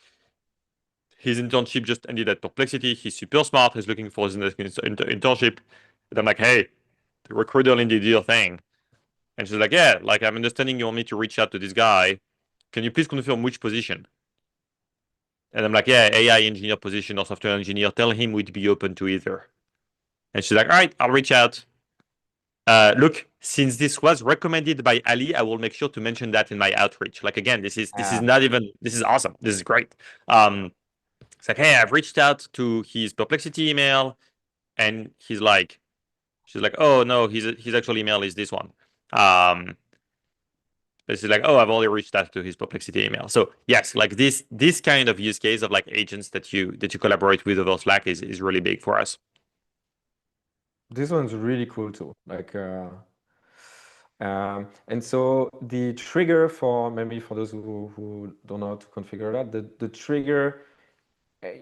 His internship just ended at Perplexity. He's super smart. He's looking for his next internship. And I'm like, hey, the recruiter Lindy, do your thing. And she's like, yeah, like I'm understanding you want me to reach out to this guy. Can you please confirm which position? And I'm like, yeah, AI engineer position or software engineer. Tell him we'd be open to either. And she's like, all right, I'll reach out. Look, since this was recommended by Ali, I will make sure to mention that in my outreach. Like again, this is awesome. This is great. It's like, hey, I've reached out to his Perplexity email, and she's like, oh no, his actual email is this one. This is like, oh, I've already reached out to his Perplexity email. So yes, like this kind of use case of like agents that you collaborate with over Slack is really big for us. This one's really cool too. Like, and so the trigger for maybe for those who don't know how to configure that, the trigger,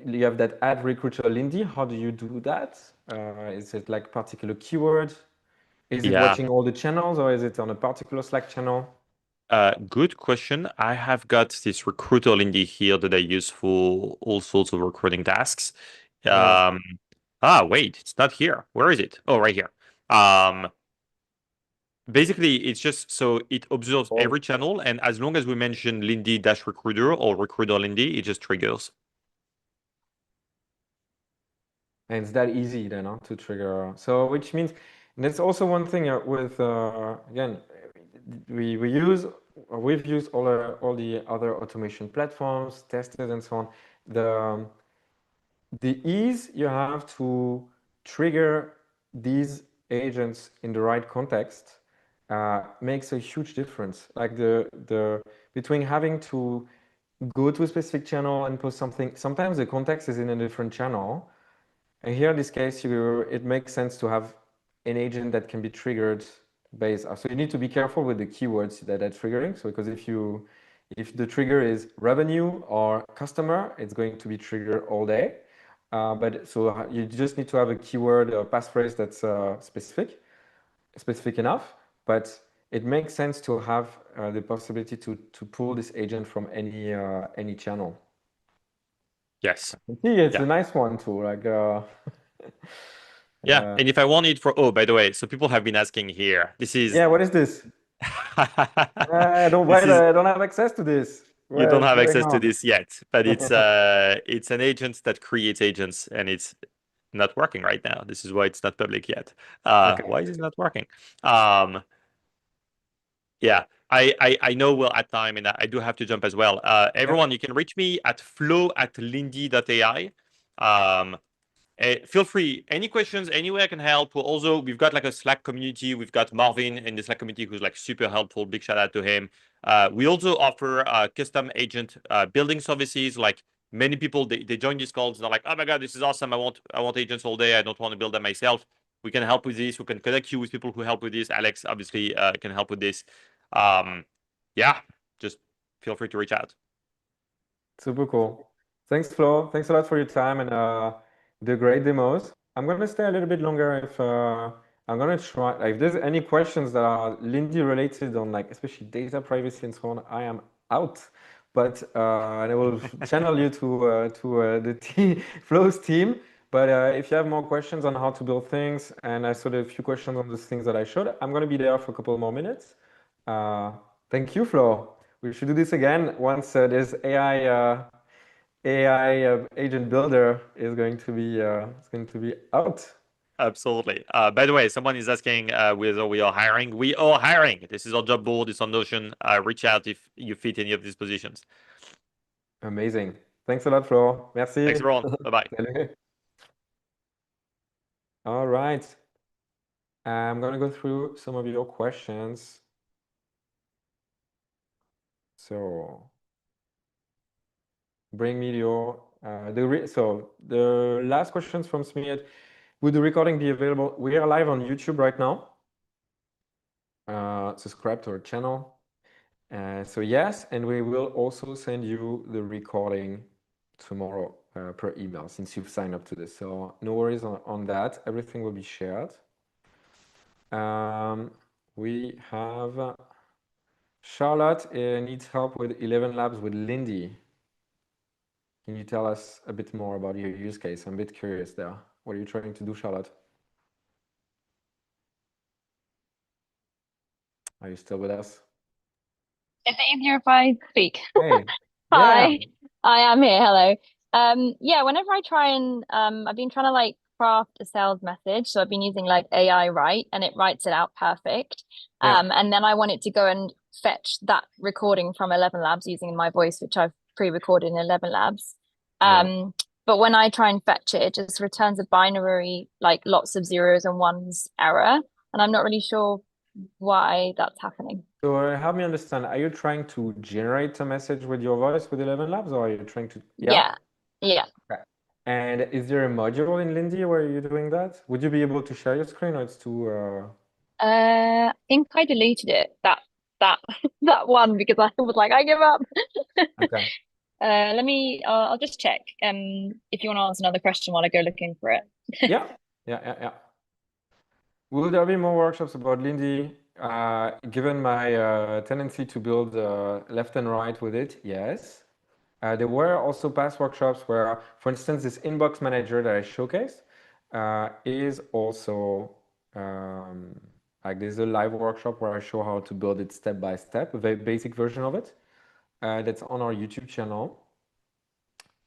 you have that add recruiter Lindy. How do you do that? Is it like particular keyword? Is it watching all the channels or is it on a particular Slack channel? Good question. I have got this recruiter Lindy here that I use for all sorts of recruiting tasks. Wait, it's not here. Where is it? Oh, right here. Basically, it's just so it observes every channel, and as long as we mention Lindy-recruiter or recruiter Lindy, it just triggers. And it's that easy then to trigger. So which means that's also one thing with again, we've used all the other automation platforms, tested and so on. The ease you have to trigger these agents in the right context makes a huge difference. Like the between having to go to a specific channel and post something, sometimes the context is in a different channel. And here in this case, it makes sense to have an agent that can be triggered based. So you need to be careful with the keywords that are triggering. So because if the trigger is revenue or customer, it's going to be triggered all day. But so you just need to have a keyword or passphrase that's specific enough. But it makes sense to have the possibility to pull this agent from any channel. Yes. See, it's Yeah. a nice one too. Like Yeah. And if I want it for, oh, by the way, so people have been asking here. This is yeah, what is this? I don't have access to this. You don't What's have going access to on? this yet, but it's an agent that creates agents, and it's not working right now. This is why it's not public yet. Okay. Why is it not working? Yeah, I know we'll add time, and I do have to jump as well. Everyone, you can reach me at flo@lindy.ai. Feel free. Any questions, any way I can help. We've got like a Slack community. We've got Marvin in the Slack community who's like super helpful. Big shout out to him. We also offer custom agent building services. Like many people, they join these calls. They're like, oh my God, this is awesome. I want agents all day. I don't want to build them myself. We can help with this. We can connect you with people who help with this. Alex obviously can help with this. Yeah, just feel free to reach out. Super cool. Thanks, Flo. Thanks a lot for your time and the great demos. I'm gonna stay a little bit longer if I'm gonna try. Like, if there's any questions that are Lindy related on like especially data privacy and so on, I am out. But and I will channel you to the Flo's team. But if you have more questions on how to build things, and I saw a few questions on those things that I showed, I'm gonna be there for a couple more minutes. Thank you, Flo. We should do this again once this AI agent builder is going to be out. Absolutely. By the way, someone is asking whether we are hiring. We are hiring. This is our job board. It's on Notion. Reach out if you fit any of these positions. Amazing. Thanks a lot, Flo. Merci. Thanks, everyone. Bye-bye. Salut. All right. I'm going to go through some of your questions. So bring me your so the last questions from Smith. Would the recording be available? We are live on YouTube right now. Subscribe to our channel. So yes, and we will also send you the recording tomorrow per email since you've signed up to this. So no worries on that. Everything will be shared. We have Charlotte needs help with 11 Labs with Lindy. Can you tell us a bit more about your use case? I'm a bit curious there. What are you trying to do, Charlotte? Are you still with us? Is it easier if I speak? Hey. Hi, Yeah. I am here. Hello. Yeah, whenever I try and I've been trying to like craft a sales message, so I've been using like AI Write, and it writes it out perfect. And then I want it to go and fetch that recording from 11 Labs using my voice, which I've pre-recorded in 11 Labs. But when I try and fetch it, it just returns a binary, like lots of zeros and ones error, and I'm not really sure why that's happening. So help me understand, are you trying to generate a message with your voice with 11 Labs, or are you trying to... Yeah. Okay. And is there a module in Lindy where you're doing that? Would you be able to share your screen, or it's too... I think I deleted it, that that one, because I was like, I give up. Okay. I'll just check. If you want to ask another question while I go looking for it. Yeah. Will there be more workshops about Lindy? Given my tendency to build left and right with it, yes. There were also past workshops where, for instance, this inbox manager that I showcased is also like there's a live workshop where I show how to build it step by step, a very basic version of it. That's on our YouTube channel.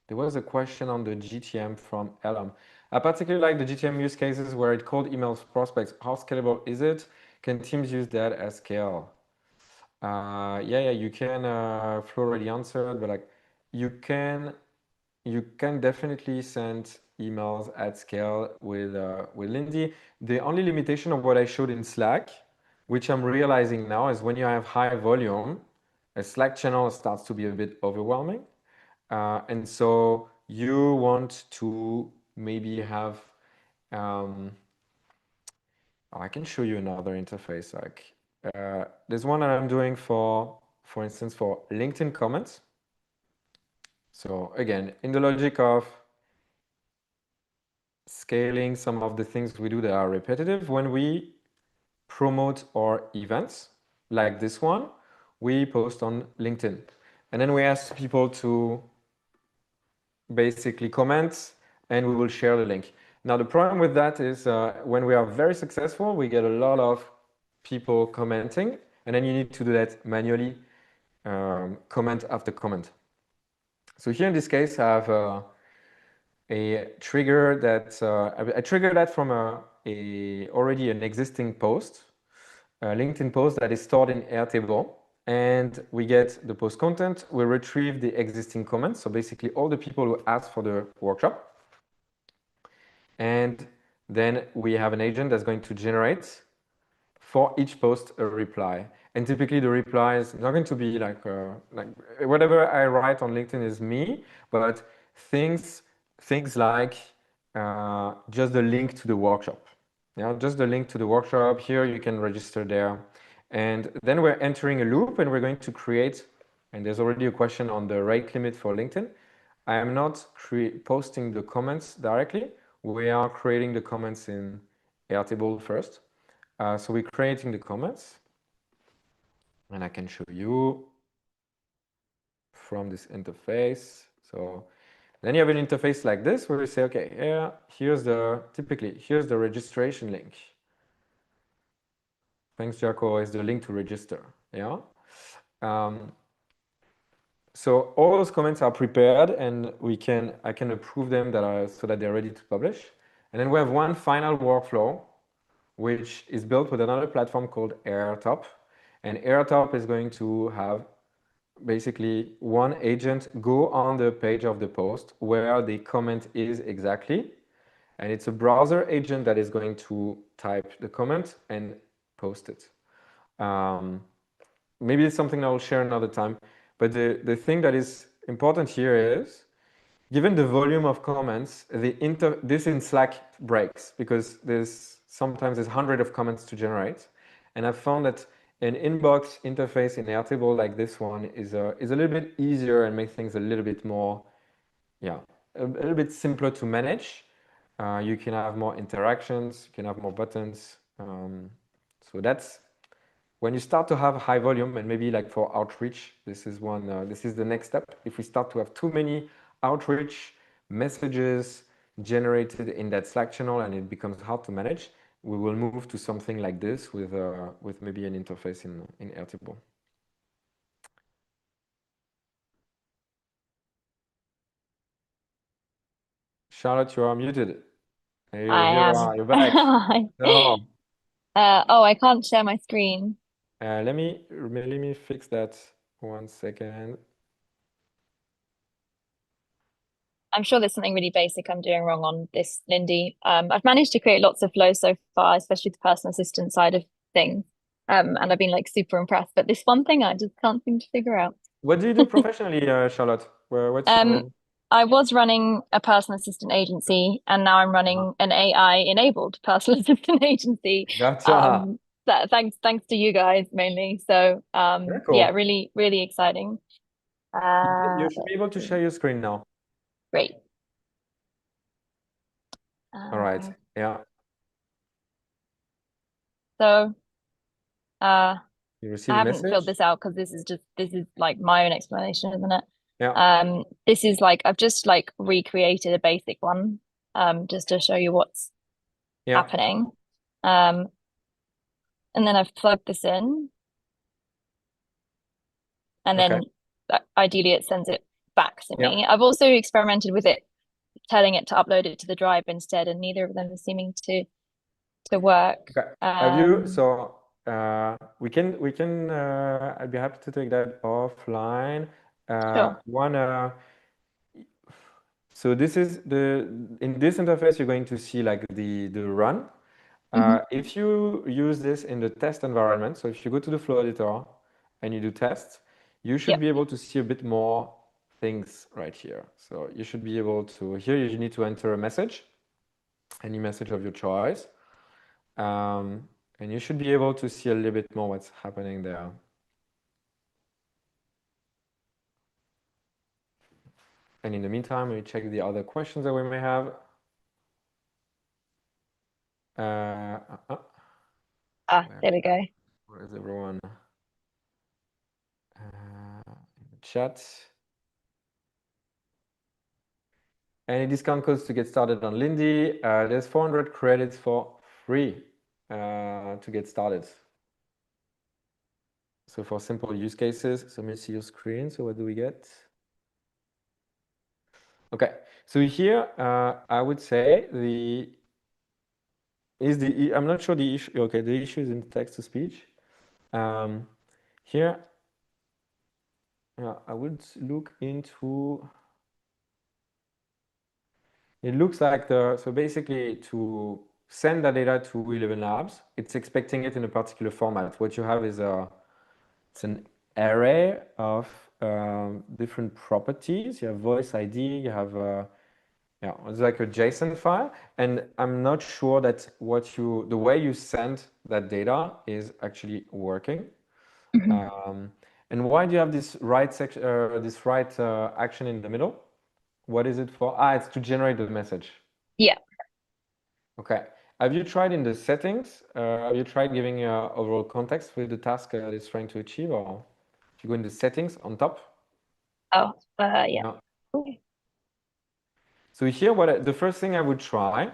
There was a question on the GTM from Elam. I particularly like the GTM use cases where it cold emails prospects. How scalable is it? Can teams use that at scale? Yeah, you can. Flo already answered, but like you can definitely send emails at scale with Lindy. The only limitation of what I showed in Slack, which I'm realizing now, is when you have high volume, a Slack channel starts to be a bit overwhelming. And so you want to maybe have I can show you another interface. Like there's one that I'm doing for instance, for LinkedIn comments. So again, in the logic of scaling some of the things we do that are repetitive, when we promote our events like this one, we post on LinkedIn. And then we ask people to basically comment, and we will share the link. Now, the problem with that is when we are very successful, we get a lot of people commenting, and then you need to do that manually, comment after comment. So here in this case, I have a trigger that I trigger that from already an existing post, a LinkedIn post that is stored in Airtable, and we get the post content. We retrieve the existing comments, so basically all the people who asked for the workshop, and then we have an agent that's going to generate for each post a reply. And typically the reply is not going to be like whatever I write on LinkedIn is me, but things like just the link to the workshop. Yeah, just the link to the workshop. Here you can register there. And then we're entering a loop, and we're going to create, and there's already a question on the rate limit for LinkedIn. I am not posting the comments directly. We are creating the comments in Airtable first. So we're creating the comments, and I can show you from this interface. So then you have an interface like this where we say, okay, here's the registration link. Thanks, Jaco, is the link to register. Yeah. So all those comments are prepared, and I can approve them so that they're ready to publish. And then we have one final workflow, which is built with another platform called Airtop. And Airtop is going to have basically one agent go on the page of the post where the comment is exactly. And it's a browser agent that is going to type the comment and post it. Maybe it's something I will share another time. But the thing that is important here is, given the volume of comments, this in Slack breaks because sometimes there's hundreds of comments to generate. And I've found that an inbox interface in Airtable like this one is a little bit easier and makes things a little bit more, a little bit simpler to manage. You can have more interactions, you can have more buttons. So that's when you start to have high volume, and maybe like for outreach, this is the next step. If we start to have too many outreach messages generated in that Slack channel and it becomes hard to manage, we will move to something like this with maybe an interface in Airtable. Charlotte, you are muted. Hey, I here am. you are. You're back. No. I can't share my screen. Let me fix that 1 second. I'm sure there's something really basic I'm doing wrong on this, Lindy. I've managed to create lots of flows so far, especially the personal assistant side of things. And I've been like super impressed. But this one thing I just can't seem to figure out. What do you do professionally, Charlotte? What's I was running a personal assistant agency, and now I'm running an AI-enabled personal assistant agency. Gotcha. Thanks to you guys mainly. So Very cool. yeah, really, really exciting. You should be able to share your screen now. Great. All right. Yeah. So You I receive a haven't message. filled this out because this is like my own explanation, isn't it? Yeah. This is like I've just like recreated a basic one just to show you what's happening. And then I've plugged this in, and then ideally it sends it back to me. I've also experimented with it, telling it to upload it to the drive instead, and neither of them is seeming to work. Okay. Have you? So we can. I'd be happy to take that offline. Sure. So this is in this interface, you're going to see like the run. If you use this in the test environment, so if you go to the Flow editor and you do tests, you should be able to see a bit more things right here. So you should be able to, here you need to enter a message, any message of your choice. And you should be able to see a little bit more what's happening there. And in the meantime, we check the other questions that we may have. There we go. Where is everyone? In the chat. Any discount codes to get started on Lindy? There's 400 credits for free to get started. So for simple use cases, so let me see your screen. So what do we get? Okay, so here I would say I'm not sure the issue. Okay, the issue is in text to speech. Here, I would look into. It looks like so basically to send that data to 11 Labs, it's expecting it in a particular format. What you have is it's an array of different properties. You have voice ID, you have it's like a JSON file, and I'm not sure that the way you send that data is actually working. And why do you have this write section, this write action in the middle? What is it for? It's to generate the message. Yeah. Okay. Have you tried in the settings? Have you tried giving overall context with the task that it's trying to achieve, or if you go in the settings on top? Oh, yeah. No. Okay. So here, the first thing I would try, and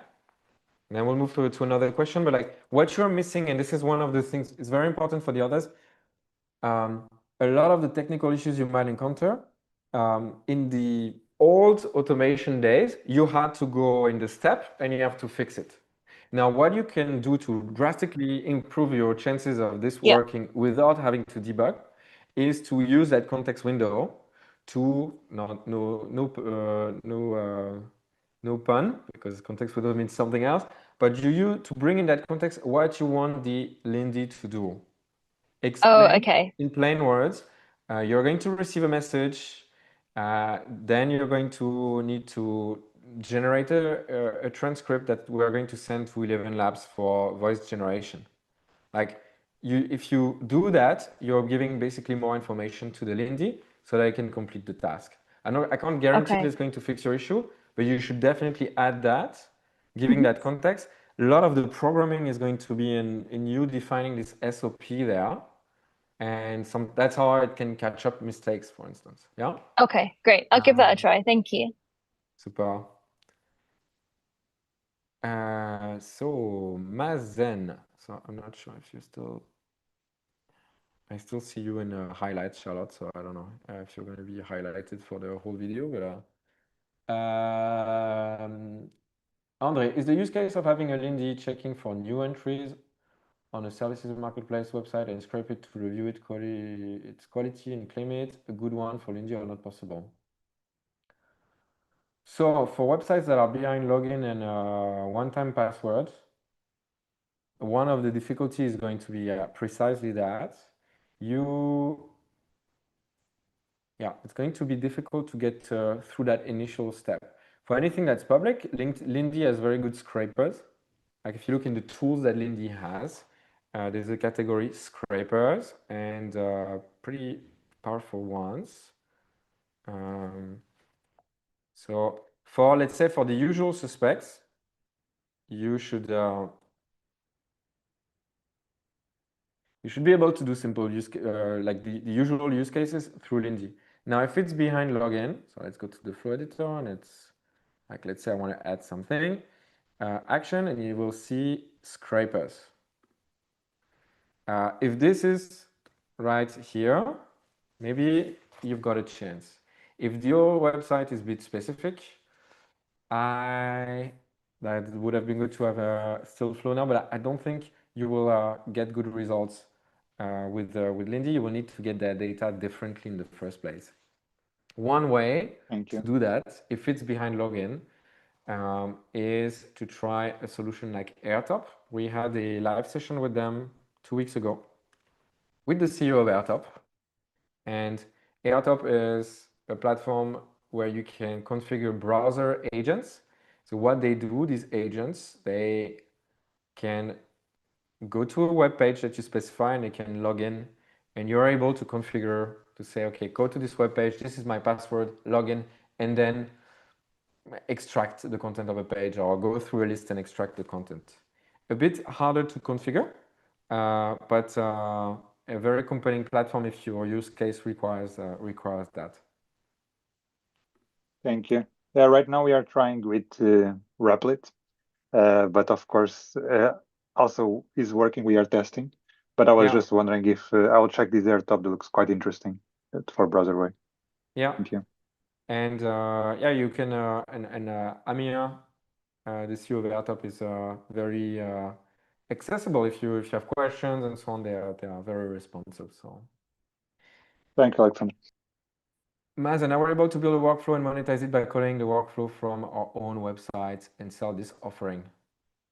then we'll move to another question, but like what you're missing, and this is one of the things, it's very important for the others. A lot of the technical issues you might encounter in the old automation days, you had to go in the step and you have to fix it. Now, what you can do to drastically improve your chances of this working without having to debug is to use that context window to no pun, because context window means something else, but to bring in that context what you want the Lindy to do. Explain in plain words. You're going to receive a message. Then you're going to need to generate a transcript that we're going to send to 11 Labs for voice generation. Like if you do that, you're giving basically more information to the Lindy so that I can complete the task. I can't guarantee it's going to fix your issue, but you should definitely add that, giving that context. A lot of the programming is going to be in you defining this SOP there. And that's how it can catch up mistakes, for instance. Yeah? Okay, great. I'll give that a try. Thank you. Super. So Mazen. So I'm not sure if I still see you in highlights, Charlotte. So I don't know if you're going to be highlighted for the whole video. But Andre, is the use case of having a Lindy checking for new entries on a services marketplace website and scrape it to review its quality and claim it a good one for Lindy or not possible? So for websites that are behind login and one-time password, one of the difficulties is going to be precisely that. It's going to be difficult to get through that initial step. For anything that's public, Lindy has very good scrapers. Like if you look in the tools that Lindy has, there's a category scrapers and pretty powerful ones. So let's say for the usual suspects, you should be able to do simple like the usual use cases through Lindy. Now, if it's behind login, so let's go to the Flow editor and it's like, let's say I want to add something, action, and you will see scrapers. If this is right here, maybe you've got a chance. If your website is a bit specific, that would have been good to have still Flow now, but I don't think you will get good results with Lindy. You will need to get that data differently in the first place. One way to do that, if it's behind login, is to try a solution like AirTop. We had a live session with them 2 weeks ago with the CEO of AirTop. And AirTop is a platform where you can configure browser agents. So what they do, these agents, they can go to a web page that you specify and they can log in, and you're able to configure to say, okay, go to this web page, this is my password, log in, and then extract the content of a page or go through a list and extract the content. A bit harder to configure, but a very compelling platform if your use case requires that. Thank you. Yeah, right now we are trying with Replit, but of course also is working. We are testing, but I was just wondering if I will check this AirTop. That looks quite interesting for Browserway. Yeah. Thank you. And yeah, you can Amir, the CEO of AirTop, is very accessible if you have questions and so on. They are very responsive. So thank you, Alexandre. Mazen, are we able to build a workflow and monetize it by calling the workflow from our own website and sell this offering?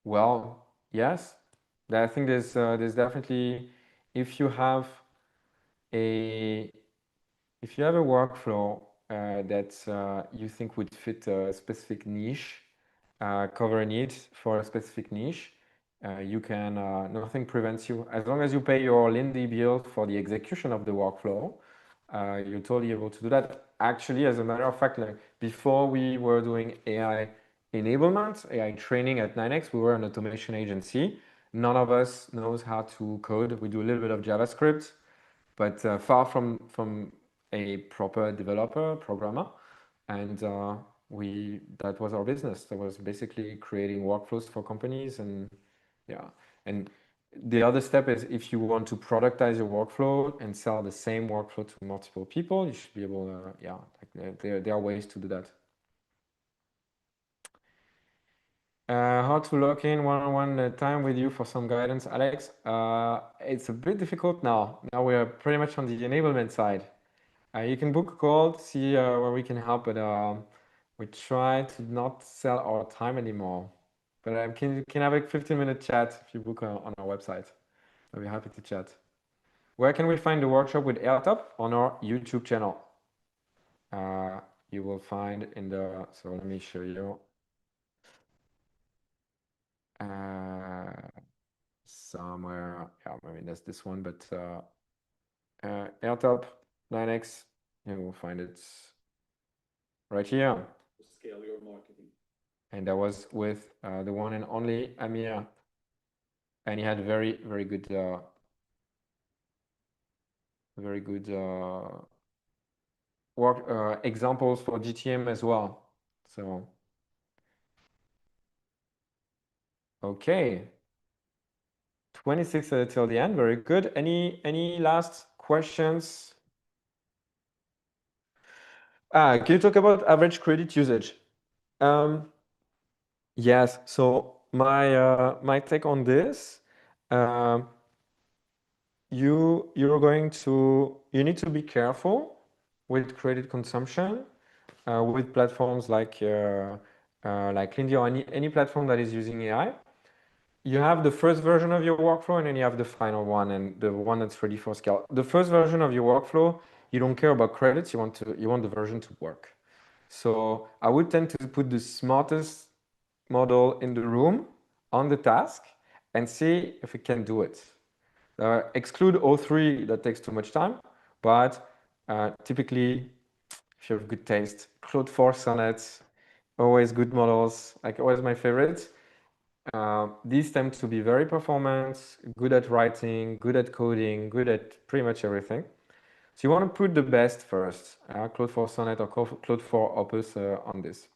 Well, yes. I think there's definitely, if you have a workflow that you think would fit a specific niche, cover a need for a specific niche, you can, nothing prevents you, as long as you pay your Lindy bill for the execution of the workflow, you're totally able to do that. Actually, as a matter of fact, like before we were doing AI enablement, AI training at 9X, we were an automation agency. None of us knows how to code. We do a little bit of JavaScript, but far from a proper developer, programmer. And that was our business. That was basically creating workflows for companies. And yeah, and the other step is if you want to productize your workflow and sell the same workflow to multiple people, you should be able to, yeah, like there are ways to do that. How to lock in one-on-one time with you for some guidance, Alex? It's a bit difficult now. Now we are pretty much on the enablement side. You can book a call to see where we can help, but we try to not sell our time anymore. But can have a 15-minute chat if you book on our website. I'll be happy to chat. Where can we find the workshop with AirTop? On our YouTube channel. You will find in the, so let me show you. Somewhere, yeah, I mean, that's this one, but AirTop 9X, you will find it right here. Scale your marketing. And that was with the one and only Amir. And he had very good work examples for GTM as well. So okay, 26 till the end. Very good. Any last questions? Can you talk about average credit usage? Yes. So my take on this. You need to be careful with credit consumption with platforms like Lindy or any platform that is using AI. You have the first version of your workflow and then you have the final one and the one that's ready for scale. The first version of your workflow, you don't care about credits. You want the version to work. So I would tend to put the smartest model in the room on the task and see if it can do it. Exclude O3, that takes too much time, but typically, if you have good taste, Claude 4 Sonnet, always good models, like always my favorites. These tend to be very performant, good at writing, good at coding, good at pretty much everything. So you want to put the best first, Claude 4 Sonnet or Claude 4 Opus on this.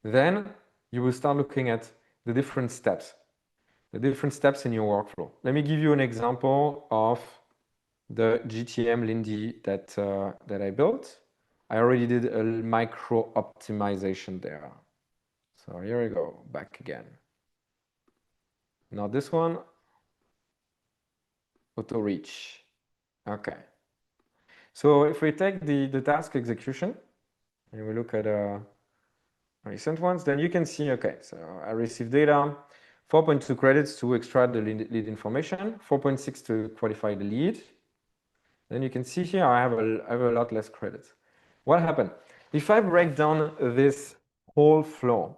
Then you will start looking at the different steps in your workflow. Let me give you an example of the GTM Lindy that I built. I already did a micro optimization there. So here we go, back again. Now this one, auto reach. Okay. So if we take the task execution and we look at recent ones, then you can see, okay, so I received data, 4.2 credits to extract the lead information, 4.6 to qualify the lead. Then you can see here I have a lot less credits. What happened? If I break down this whole flow,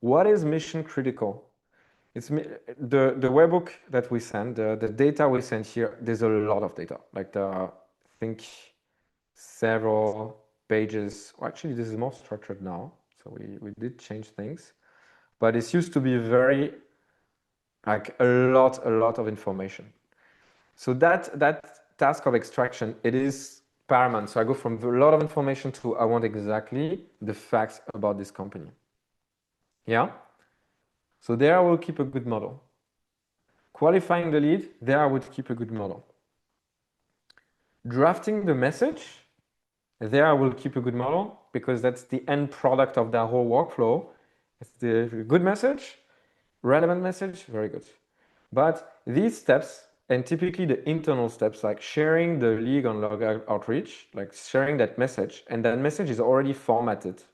what is mission critical? the webhook that we send, the data we send here, there's a lot of data. Like I think several pages. Well, actually, this is more structured now. So we did change things, but it used to be very like a lot of information. So that task of extraction, it is paramount. So I go from a lot of information to I want exactly the facts about this company. Yeah. So there I will keep a good model. Qualifying the lead, there I would keep a good model. Drafting the message, there I will keep a good model because that's the end product of that whole workflow. It's the good message, relevant message, very good. But these steps, and typically the internal steps like sharing the lead on log outreach, like sharing that message, and that message is already formatted.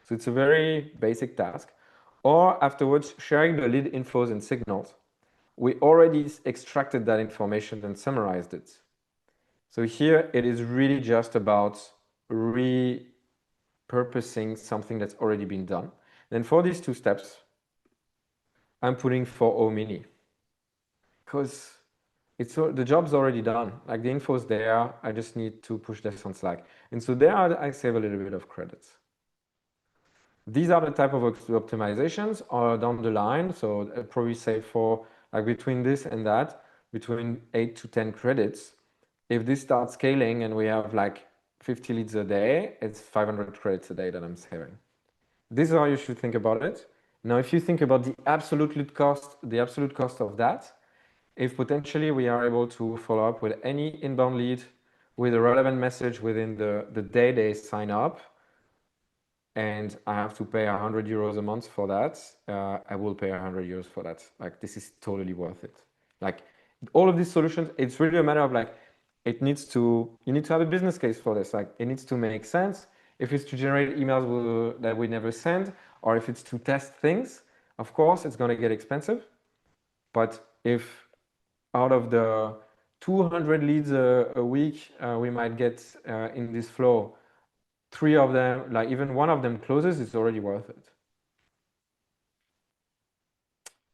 So it's a very basic task. Or afterwards, sharing the lead infos and signals. We already extracted that information and summarized it. So here it is really just about repurposing something that's already been done. Then for these two steps, I'm putting 4.0 mini because the job's already done. Like the info's there, I just need to push this on Slack. And so there I save a little bit of credits. These are the type of optimizations down the line. So I'd probably save for like between this and that, between 8 to 10 credits. If this starts scaling and we have like 50 leads a day, it's 500 credits a day that I'm saving. This is how you should think about it. Now, if you think about the absolute cost of that, if potentially we are able to follow up with any inbound lead with a relevant message within the day they sign up, and I have to pay 100 euros a month for that, I will pay 100 euros for that. Like, this is totally worth it. Like, all of these solutions, it's really a matter of like, you need to have a business case for this. Like, it needs to make sense. If it's to generate emails that we never send, or if it's to test things, of course, it's going to get expensive. But if out of the 200 leads a week we might get in this flow, 3 of them, like even 1 of them closes, it's already worth it.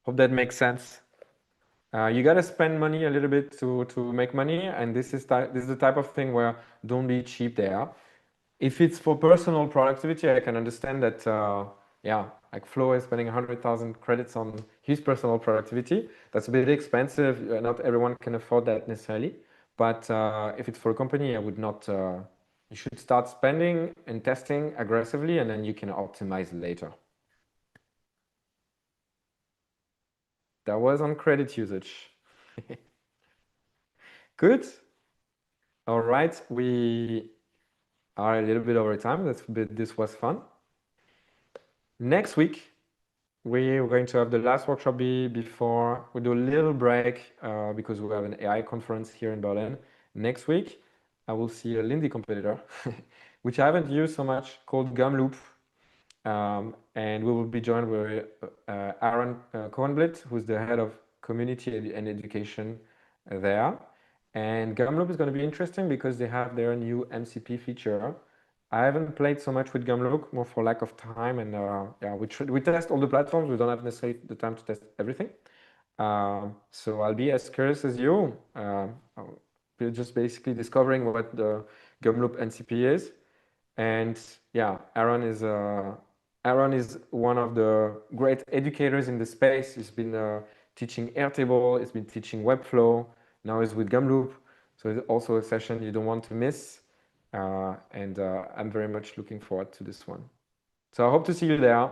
Hope that makes sense. You gotta spend money a little bit to make money, and this is the type of thing where don't be cheap there. If it's for personal productivity, I can understand that. Yeah, like Flo is spending 100,000 credits on his personal productivity. That's a bit expensive. Not everyone can afford that necessarily. But if it's for a company, I would not. You should start spending and testing aggressively, and then you can optimize later. That was on credit usage. Good. All right, we are a little bit over time. This was fun. Next week, we're going to have the last workshop before we do a little break because we have an AI conference here in Berlin. Next week, I will see a Lindy competitor, which I haven't used so much, called Gumloop. And we will be joined with Aaron Cohenblit, who's the head of community and education there. And Gumloop is going to be interesting because they have their new MCP feature. I haven't played so much with Gumloop, more for lack of time. And yeah, we test all the platforms. We don't have necessarily the time to test everything. So I'll be as curious as you. We're just basically discovering what the Gumloop MCP is. And yeah, Aaron is one of the great educators in the space. He's been teaching Airtable, he's been teaching Webflow, now he's with Gumloop. So it's also a session you don't want to miss. And I'm very much looking forward to this one. So I hope to see you there.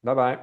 Bye-bye.